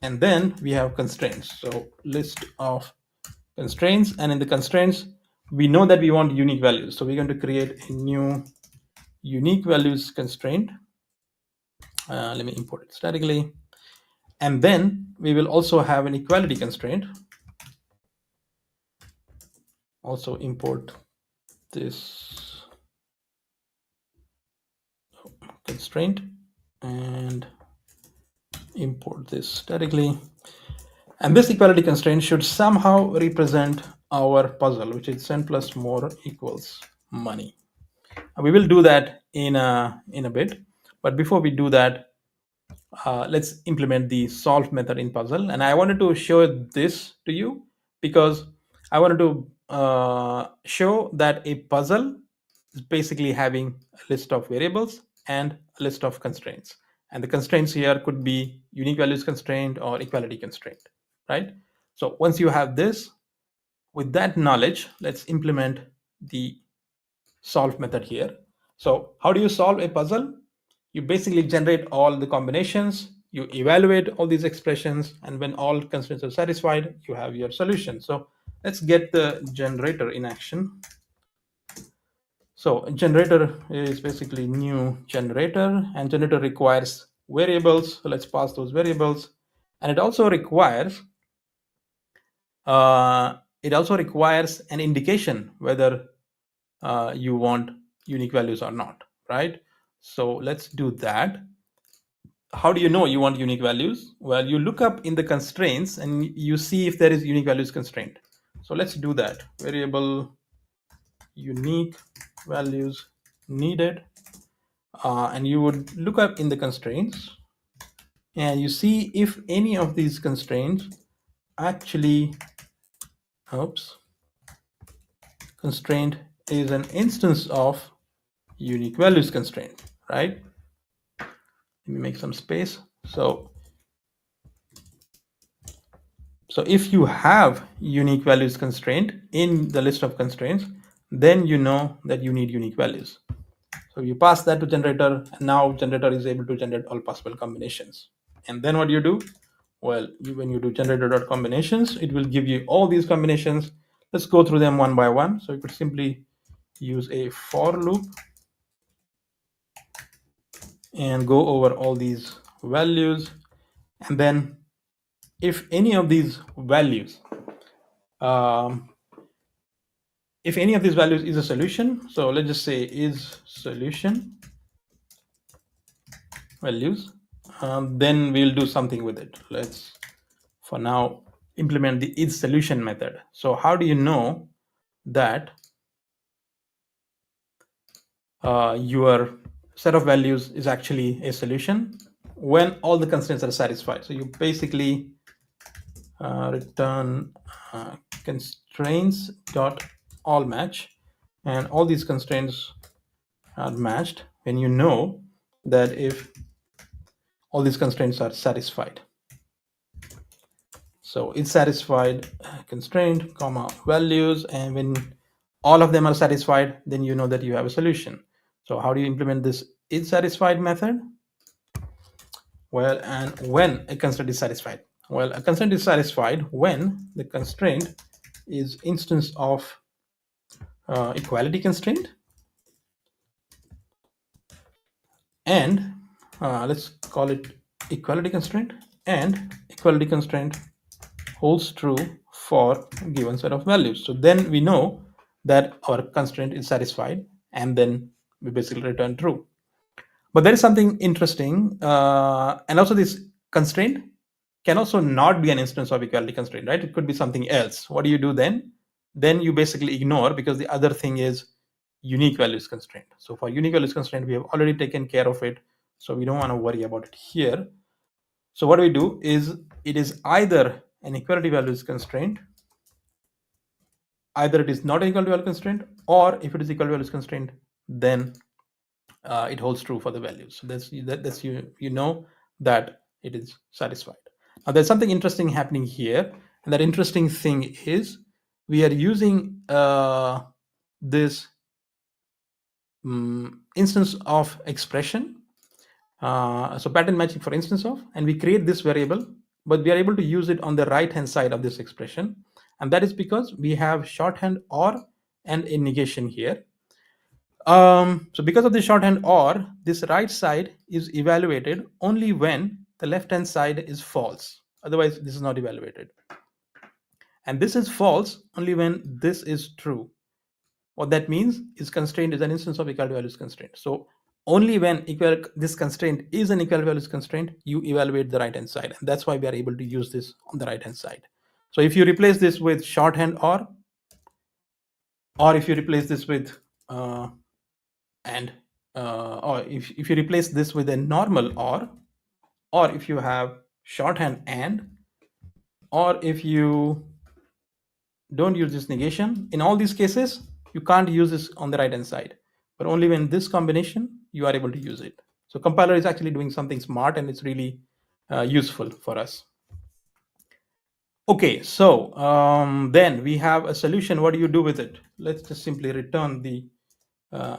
and then we have constraints. So list of constraints, and in the constraints we know that we want unique values, so we're going to create a new unique values constraint. Let me import it statically, and then we will also have an equality constraint. Also import this constraint and import this statically. And this equality constraint should somehow represent our puzzle, which is send plus more equals money. We will do that in a bit, but before we do that, let's implement the solve method in puzzle. And I wanted to show this to you because I wanted to show that a puzzle is basically having a list of variables and a list of constraints. And the constraints here could be unique values constraint or equality constraint, right? So once you have this, with that knowledge, let's implement the solve method here. So how do you solve a puzzle? You basically generate all the combinations, you evaluate all these expressions, and when all constraints are satisfied, you have your solution. So let's get the generator in action. So generator is basically new generator, and generator requires variables. So let's pass those variables. And it also requires an indication whether you want unique values or not, right? So let's do that. How do you know you want unique values? Well, you look up in the constraints and you see if there is unique values constraint. So let's do that. Variable unique values needed, and you would look up in the constraints and you see if any of these constraints actually constraint is an instance of unique values constraint, right? Let me make some space. So if you have unique values constraint in the list of constraints, then you know that you need unique values. So you pass that to generator, and now generator is able to generate all possible combinations. And then what do you do? Well, when you do generator.combinations, it will give you all these combinations. Let's go through them one by one. So you could simply use a for loop and go over all these values. And then if any of these values is a solution, so let's just say is solution values, then we'll do something with it. Let's for now implement the is solution method. So how do you know that your set of values is actually a solution? When all the constraints are satisfied. So you basically return constraints dot all match, and all these constraints are matched when you know that if all these constraints are satisfied. So it's satisfied constraint comma values, and when all of them are satisfied, then you know that you have a solution. So how do you implement this is satisfied method? Well, and when a constraint is satisfied? Well, a constraint is satisfied when the constraint is instance of equality constraint, and let's call it equality constraint, and equality constraint holds true for a given set of values. So then we know that our constraint is satisfied, and then we basically return true. But there is something interesting, and also this constraint can also not be an instance of equality constraint, right? It could be something else. What do you do then? Then you basically ignore, because the other thing is unique values constraint. So for unique values constraint, we have already taken care of it, so we don't want to worry about it here. So what we do is, it is either an equality values constraint, either it is not an equality value constraint, or if it is equality values constraint, then it holds true for the values. So that's you know that it is satisfied. Now there's something interesting happening here, and that interesting thing is we are using this instance of expression, so pattern matching for instance of, and we create this variable, but we are able to use it on the right hand side of this expression, and that is because we have shorthand or and a negation here. So because of the shorthand or, this right side is evaluated only when the left hand side is false. Otherwise, this is not evaluated. And this is false only when this is true. What that means is constraint is an instance of equality values constraint. So only when this constraint is an equality values constraint, you evaluate the right hand side. And that's why we are able to use this on the right hand side. So if you replace this with shorthand or if you replace this with or if you replace this with a normal or if you have shorthand and, or if you don't use this negation. In all these cases, you can't use this on the right hand side, but only when this combination you are able to use it. So compiler is actually doing something smart, and it's really useful for us. Okay, so then we have a solution. What do you do with it? Let's just simply return the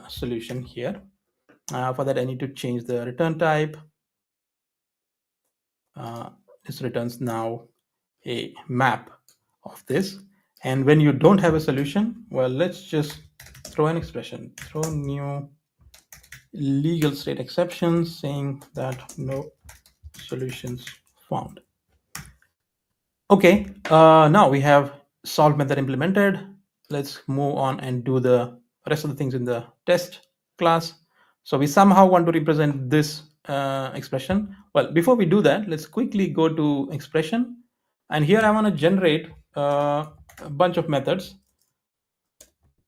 solution here. For that, I need to change the return type. This returns now a map of this. And when you don't have a solution, well, let's just throw an expression, throw new legal state exceptions saying that no solutions found. Okay, now we have solve method implemented. Let's move on and do the rest of the things in the test class. So we somehow want to represent this expression. Well, before we do that, let's quickly go to expression. And here I want to generate a bunch of methods.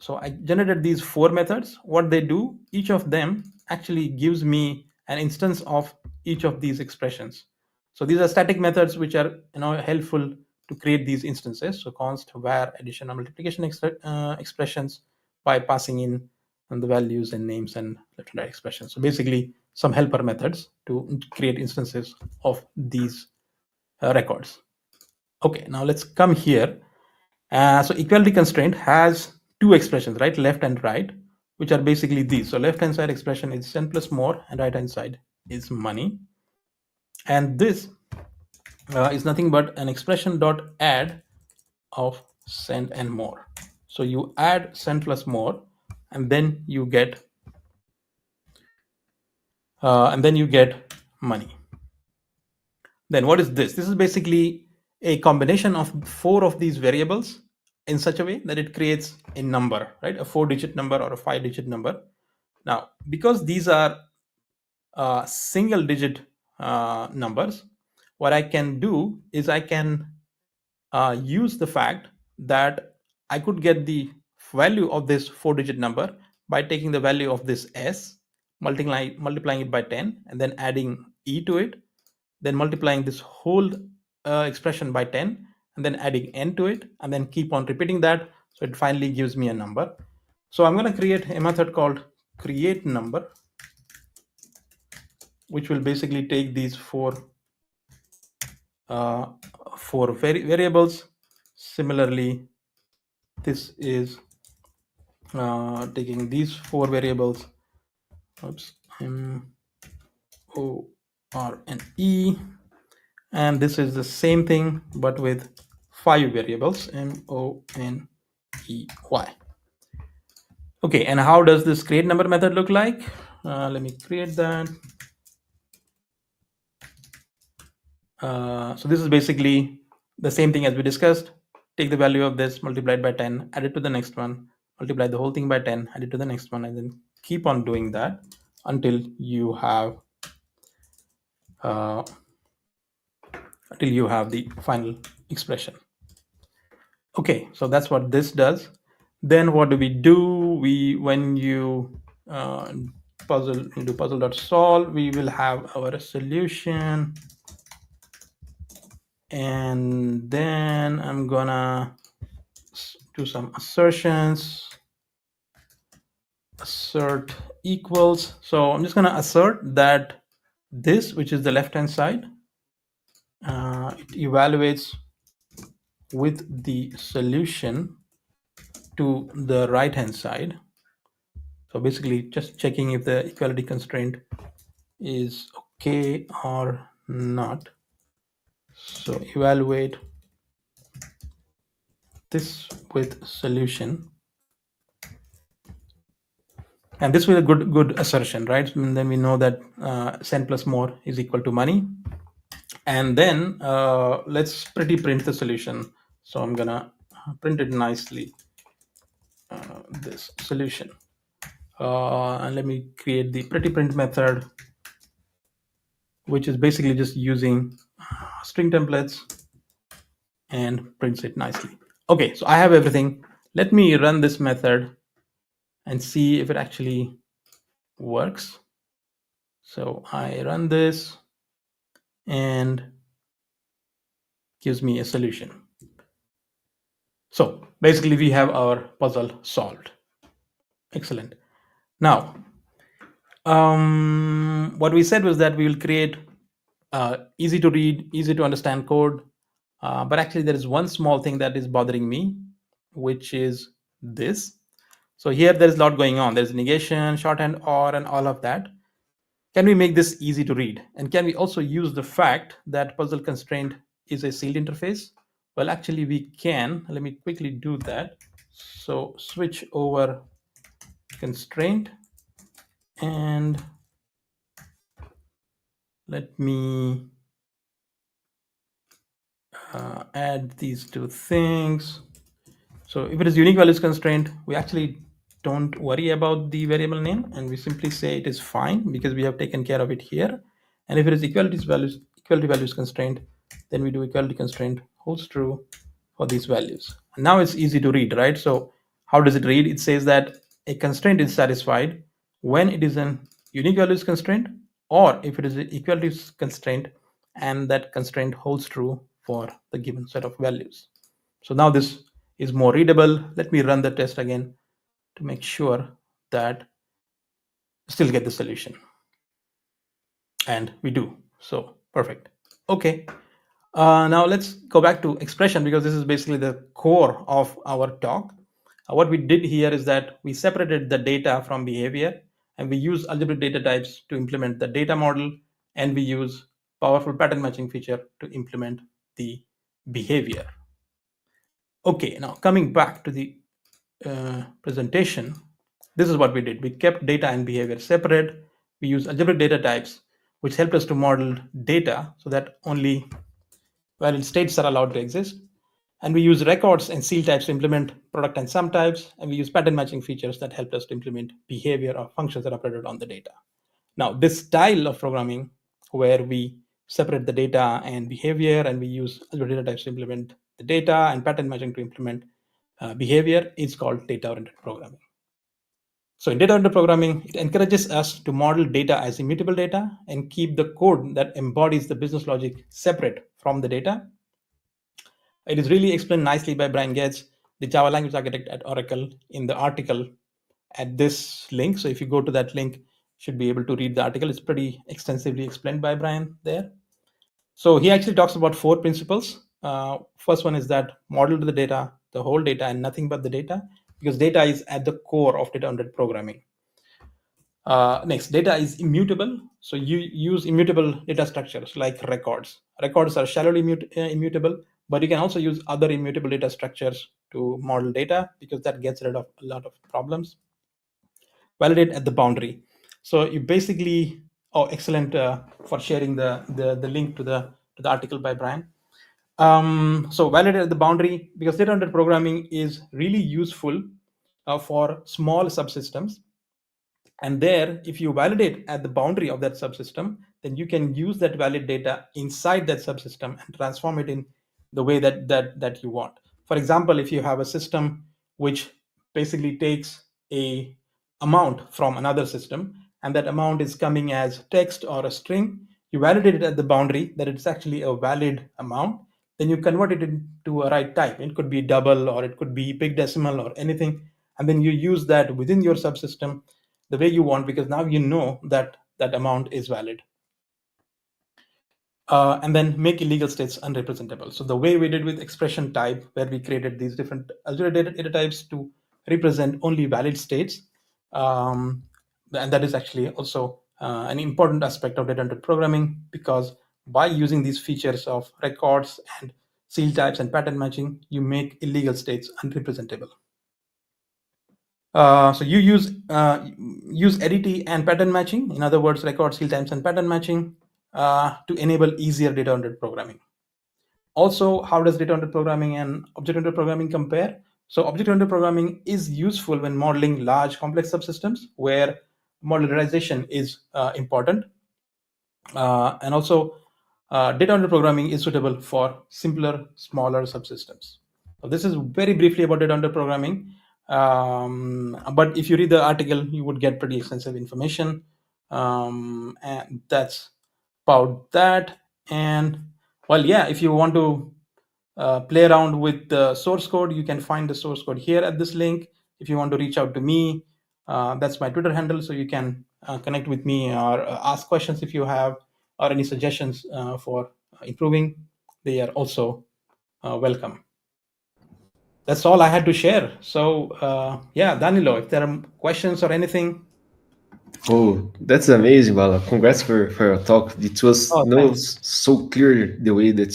So I generated these 4 methods. What they do, each of them actually gives me an instance of each of these expressions. So these are static methods which are helpful to create these instances. So const var addition or multiplication expressions by passing in the values and names and left and right expressions. So basically some helper methods to create instances of these records. Okay, now let's come here. So equality constraint has 2 expressions, right? Left and right, which are basically these. So left hand side expression is send plus more, and right hand side is money. And this is nothing but an expression dot add of send and more. So you add send plus more, and then you get money. Then what is this? This is basically a combination of 4 of these variables in such a way that it creates a number, right? A 4-digit number or a 5-digit number. Now, because these are single-digit numbers, what I can do is I can use the fact that I could get the value of this 4-digit number by taking the value of this s, multiplying it by 10, and then adding e to it, then multiplying this whole expression by 10, and then adding n to it, and then keep on repeating that. So it finally gives me a number. So I'm going to create a method called create number, which will basically take these 4 variables. Similarly, this is taking these 4 variables. Oops, M, O, R, and E. And this is the same thing, but with 5 variables, M, O, N, E, Y. Okay, and how does this create number method look like? Let me create that. So this is basically the same thing as we discussed. Take the value of this, multiply it by 10, add it to the next one, multiply the whole thing by 10, add it to the next one, and then keep on doing that until you have the final expression. Okay, so that's what this does. Then what do? When you do puzzle.solve, we will have our solution. And then I'm gonna do some assertions. Assert equals. So I'm just gonna assert that this, which is the left hand side, it evaluates with the solution to the right hand side. So basically just checking if the equality constraint is okay or not. So evaluate this with solution, and this was a good assertion, right? And then we know that send plus more is equal to money. And then let's pretty print the solution. So I'm gonna print it nicely, this solution, and let me create the pretty print method, which is basically just using string templates and prints it nicely. Okay, so I have everything. Let me run this method and see if it actually works. So I run this, and gives me a solution. So basically we have our puzzle solved. Excellent. Now, what we said was that we will create easy to read, easy to understand code. But actually there is one small thing that is bothering me, which is this. So here there is a lot going on. There's negation, shorthand, or, and all of that. Can we make this easy to read? And can we also use the fact that puzzle constraint is a sealed interface? Well, actually we can. Let me quickly do that. So switch over constraint and let me add these two things. So if it is unique values constraint, we actually don't worry about the variable name, and we simply say it is fine because we have taken care of it here. And if it is equality values constraint, then we do equality constraint holds true for these values. And now it's easy to read, right? So how does it read? It says that a constraint is satisfied when it is an unique values constraint, or if it is an equality constraint and that constraint holds true for the given set of values. So now this is more readable. Let me run the test again to make sure that still get the solution. And we do. So perfect. Okay. Now let's go back to expression, because this is basically the core of our talk. What we did here is that we separated the data from behavior, and we use algebraic data types to implement the data model, and we use powerful pattern matching feature to implement the behavior. Okay, now coming back to the presentation, this is what we did. We kept data and behavior separate. We use algebraic data types, which helped us to model data so that only valid states are allowed to exist. And we use records and seal types to implement product and sum types. And we use pattern matching features that helped us to implement behavior or functions that are operated on the data. Now, this style of programming, where we separate the data and behavior, and we use algebraic data types to implement the data and pattern matching to implement behavior, is called data-oriented programming. So in data-oriented programming, it encourages us to model data as immutable data and keep the code that embodies the business logic separate from the data. It is really explained nicely by Brian Gates, the Java language architect at Oracle, in the article at this link. So if you go to that link, you should be able to read the article. It's pretty extensively explained by Brian there. So he actually talks about 4 principles. First one is that model the data, the whole data, and nothing but the data, because data is at the core of data-oriented programming. Next, data is immutable. So you use immutable data structures like records. Records are shallowly immutable, but you can also use other immutable data structures to model data, because that gets rid of a lot of problems. Validate at the boundary. So you basically, excellent for sharing the link to the article by Brian. So validate at the boundary, because data-oriented programming is really useful for small subsystems. And there, if you validate at the boundary of that subsystem, then you can use that valid data inside that subsystem and transform it in the way that you want. For example, if you have a system which basically takes a amount from another system, and that amount is coming as text or a string, you validate it at the boundary that it's actually a valid amount, then you convert it into a right type. It could be double, or it could be big decimal, or anything, and then you use that within your subsystem the way you want, because now you know that that amount is valid. And then make illegal states unrepresentable. So the way we did with expression type, where we created these different algebraic data types to represent only valid states, and that is actually also an important aspect of data-oriented programming, because by using these features of records and seal types and pattern matching, you make illegal states unrepresentable. So you use edit and pattern matching, in other words, record, seal types, and pattern matching to enable easier data-oriented programming. Also, how does data-oriented programming and object-oriented programming compare? So object-oriented programming is useful when modeling large complex subsystems where modularization is important. And also data-oriented programming is suitable for simpler, smaller subsystems. So this is very briefly about data-oriented programming. But if you read the article, you would get pretty extensive information. And that's about that. And well, yeah, if you want to play around with the source code, you can find the source code here at this link. If you want to reach out to me, that's my Twitter handle, so you can connect with me or ask questions if you have, or any suggestions for improving. They are also welcome. That's all I had to share. So yeah, Danilo, if there are questions or anything. Oh, that's amazing, Bala. Congrats for your talk. It was Oh, thanks. so clear the way that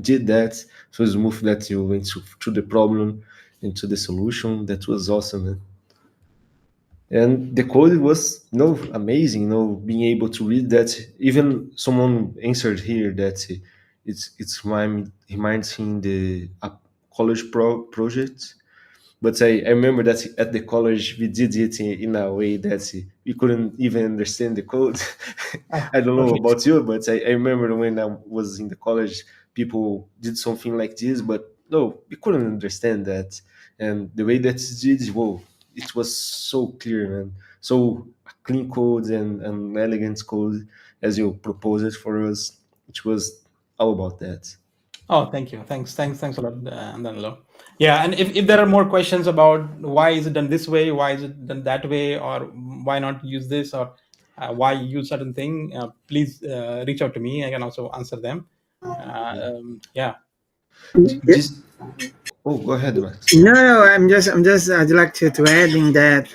did that. So smooth that you went through the problem into the solution. That was awesome, man. And the code was amazing. Being able to read that. Even someone answered here that reminds him the a college project. But I remember that at the college we did it in a way that we couldn't even understand the code. Ah, I don't know okay. about you, but I remember when I was in the college, people did something like this, but no, we couldn't understand that. And the way that it did, whoa, it was so clear, man. So clean code and elegant code as you proposed it for us. It was all about that. Oh, thank you. Thanks a lot, Danilo. Yeah, and if there are more questions about why is it done this way, why is it done that way, or why not use this, or why use certain thing, please reach out to me. I can also answer them. Yeah. This, oh, go ahead, Max. No, I'm just. I'd like to adding that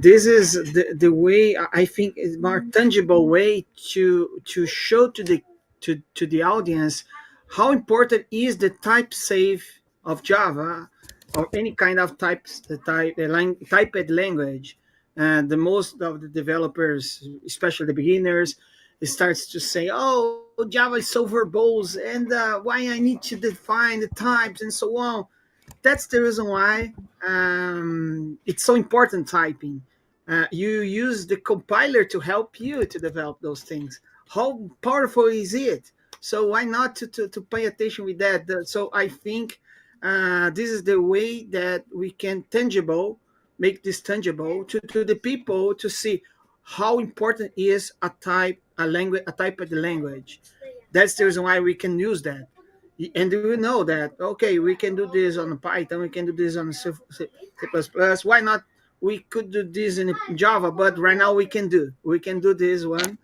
this is the way I think is more tangible way to show to the audience how important is the type safe of Java or any kind of typed language. The most of the developers, especially the beginners, starts to say, "Oh, Java is so verbose, and why I need to define the types and so on." That's the reason why it's so important typing. You use the compiler to help you to develop those things. How powerful is it? So why not to pay attention with that? So I think this is the way that we can make this tangible to the people to see how important is a language, a type of the language. That's the reason why we can use that. And we know that, okay, we can do this on Python, we can do this on C++. Why not? We could do this in Java, but right now we can do this one,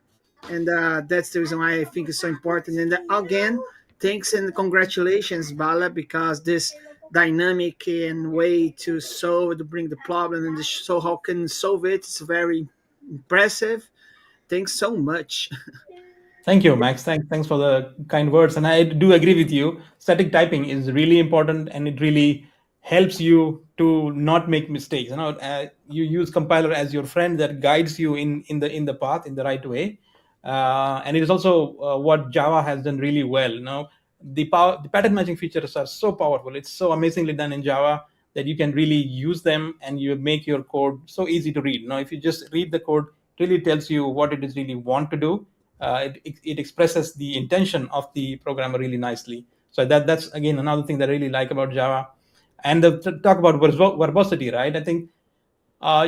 and that's the reason why I think it's so important. And again, thanks and congratulations, Bala, because this dynamic and way to bring the problem and to show how can solve it is very impressive. Thanks so much. Thank you, Max. Thanks for the kind words. And I do agree with you. Static typing is really important, and it really helps you to not make mistakes. You use compiler as your friend that guides you in the path in the right way. And it is also what Java has done really well. The pattern matching features are so powerful. It's so amazingly done in Java that you can really use them, and you make your code so easy to read. Now, if you just read the code, it really tells you what it is really want to do. It expresses the intention of the programmer really nicely. So that's again another thing that I really like about Java. And talk about verbosity, right? I think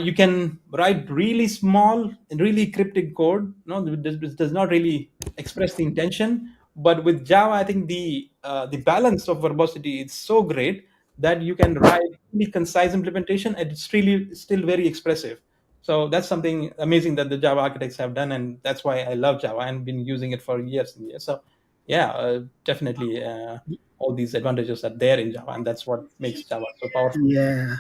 you can write really small and really cryptic code. No, this does not really express the intention. But with Java, I think the balance of verbosity is so great that you can write really concise implementation, and it's really still very expressive. So that's something amazing that the Java architects have done, and that's why I love Java and been using it for years and years. So yeah, definitely all these advantages are there in Java, and that's what makes Java so powerful. Yeah.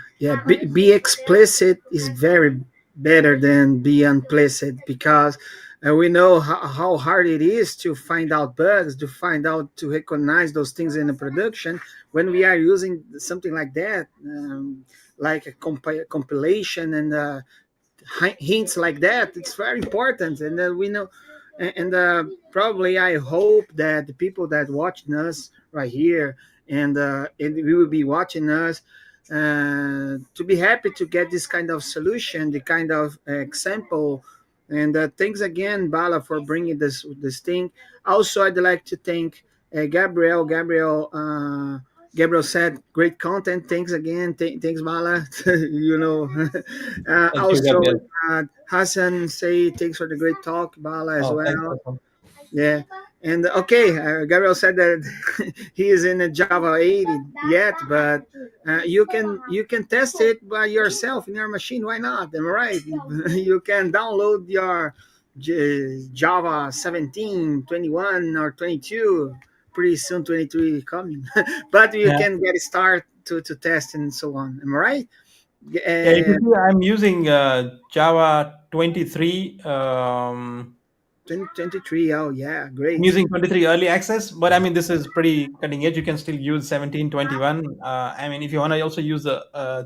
Be explicit is very better than be implicit because we know how hard it is to find out bugs, to find out to recognize those things in the production when we are using something like that, like a compilation and hints like that. It's very important, and we know. And probably I hope that the people that watching us right here and we will be watching us to be happy to get this kind of solution, the kind of example. And thanks again, Bala, for bringing this thing. Also, I'd like to thank Gabriel. Gabriel said great content. Thanks again. Thanks, Bala. Thank you, Also, Gabriel. Hassan say thanks for the great talk, Bala, as Oh, thanks, well. Hassan. Yeah. And okay, Gabriel said that he is in a Java 8 yet, but you can test it by yourself in your machine. Why not? Am I right? You can download your Java 17, 21, or 22. Pretty soon, 23 coming, but you Yeah. can get start to test and so on. Am I right? Yeah, if you Uh, see, I'm using Java 23. Twenty three. Oh yeah, I'm great. using 23 early access, but I mean, this is pretty cutting edge. You can still use 17, 21. I mean, if you want to also use the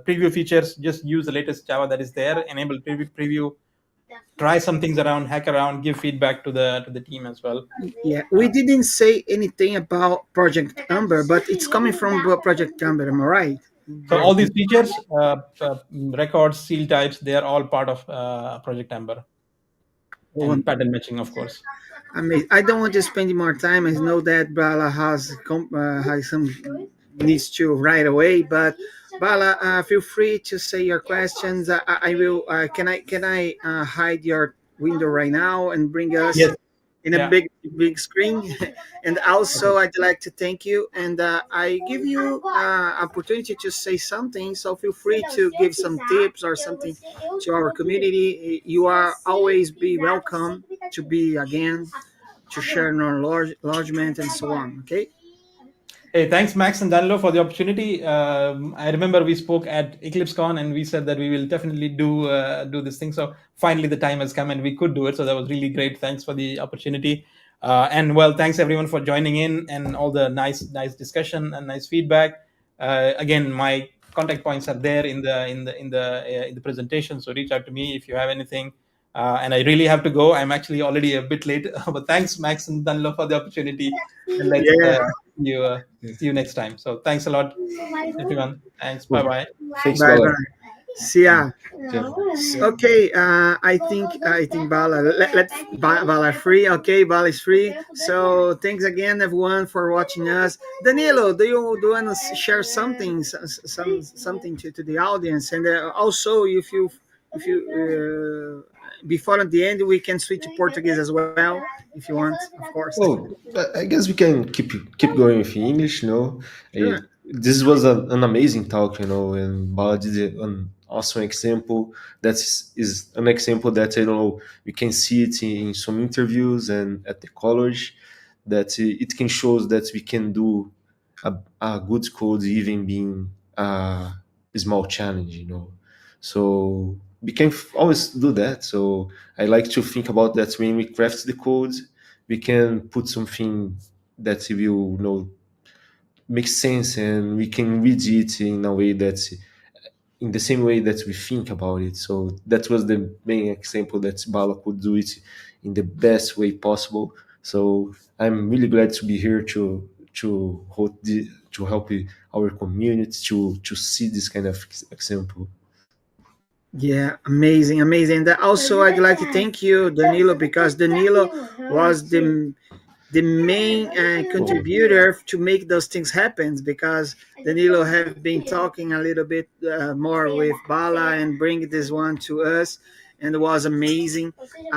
preview features, just use the latest Java that is there. Enable preview. Try some things around, hack around, give feedback to the team as well. Yeah, we didn't say anything about Project Amber, but it's coming from Project Amber. Am I right? So all these features, records, seal types, they are all part of Project Amber, Oh, and pattern matching, of course. I don't want to spend more time. I know that Bala has some needs to right away, but Bala, feel free to say your questions. I will. Can I hide your window right now and bring us Yes. in a Yeah. big screen? And also, I'd like to thank you, and I give you opportunity to say something. So feel free to give some tips or something to our community. You are always be welcome to be again to share enlargement and so on. Okay. Hey, thanks, Max and Danilo, for the opportunity. I remember we spoke at EclipseCon, and we said that we will definitely do this thing. So finally, the time has come, and we could do it. So that was really great. Thanks for the opportunity, and well, thanks everyone for joining in and all the nice discussion and nice feedback. Again, my contact points are there in the presentation. So reach out to me if you have anything. And I really have to go. I'm actually already a bit late, but thanks, Max and Danilo, for the opportunity. And let's Yeah. you. See you next time. So thanks a lot, everyone. Thanks. Bye Oh, bye. thanks, Bye Bala. bye. See ya. Yeah. Okay, I think Bala let Bala free. Okay, Bala is free. So thanks again, everyone, for watching us. Danilo, do you want to share something, something to the audience, and also if you before the end we can switch to Portuguese as well if you want, of course. Oh, I guess we can keep going with English. Sure. This was an amazing talk, and Bala did an awesome example. That is an example that we can see it in some interviews and at the college. That it can show that we can do a good code even being a small challenge. So we can always do that. So I like to think about that when we craft the code we can put something that will make sense and we can read it in a way that's in the same way that we think about it. So that was the main example that Bala could do it in the best way possible. So I'm really glad to be here to help our community to see this kind of example. Yeah, amazing, amazing. And also, I'd like to thank you, Danilo, because Danilo was the main Oh, contributor to make those things happen. Because Danilo have been talking a little bit more with Bala and bring this one to us, and it was amazing.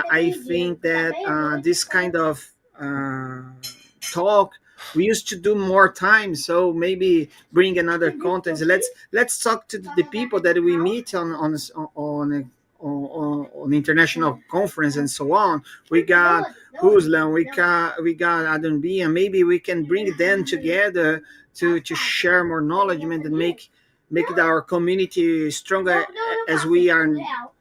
I think that this kind of uh, talk we used to do more time, so maybe bring another content. Let's talk to the people that we meet on international conference and so on. We got Huslan, we got Adam B, and maybe we can bring them together to share more knowledge and make our community stronger as we are now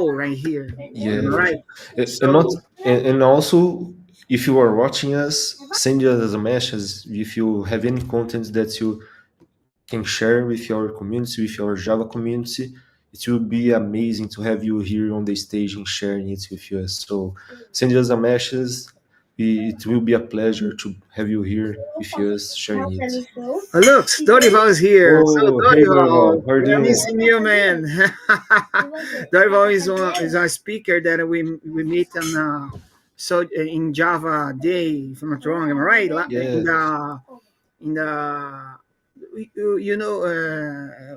right here. Am I yeah. right? And not So and also if you are watching us, send us a message if you have any content that you can share with your community, with your Java community. It will be amazing to have you here on the stage and sharing it with us. So send us a message. It will be a pleasure to have you here with us sharing it. look, Dorival is here. So Oh, hey Dorival, Dorival, how are you we are doing? missing you, man. Dorival is a speaker that we meet on in Java Day, if I'm not wrong. Am I right? Yeah, In the you know,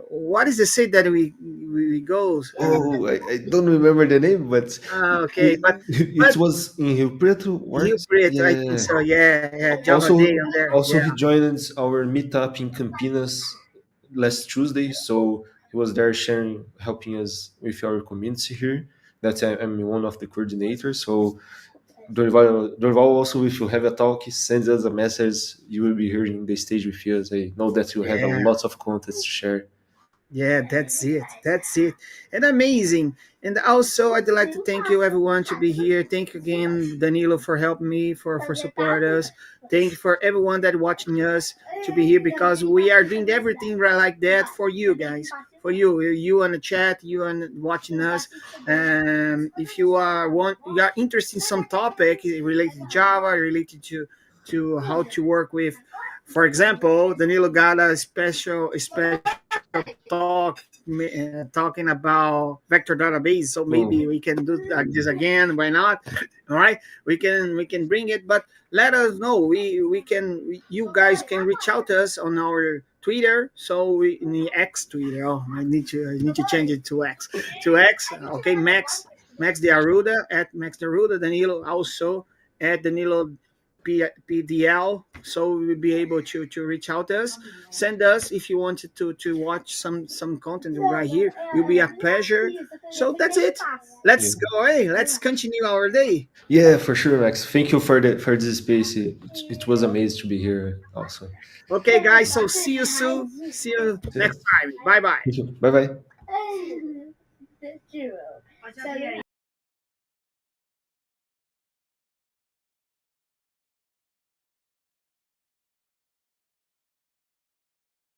what is the say that we goes? Oh, I don't remember the name, but Okay, it but was in Rio Preto. Rio What? Preto, I think Yeah. so. Yeah, yeah, Java Day Also, on there. also Yeah, he joined our meetup in Campinas last Tuesday. So he was there sharing, helping us with our community here. That I'm one of the coordinators. So Dorival, also, if you have a talk, send us a message. You will be here in the stage with us. I know that you have a yeah. lot of content to share. Yeah, that's it. That's it. And amazing. And also, I'd like to thank you, everyone, to be here. Thank you again, Danilo, for helping me, for support us. Thank you for everyone that watching us to be here because we are doing everything right like that for you guys, for you on the chat, you on watching us. If you are interested in some topic related to Java, related to how to work with, for example, Danilo got a special talk talking about vector database. So maybe we Oh, can do this again. Why not? All right, we can bring it, but let us know. You guys can reach out to us on our Twitter. So we in the X Twitter. Oh, I need to change it to X. To X. Okay, Max de Arruda at Max de Arruda. Danilo also at Danilo PDL, so we will be able to reach out to us. Send us if you wanted to watch some content right here. It will be a pleasure. So that's it. yeah. Let's go. Hey, let's continue our day. Yeah, for sure, Max. Thank you for the for this space. It was amazing to be here. Also, Okay, guys. So see you soon. See you yeah. next time. Bye bye. Thank you. Bye bye.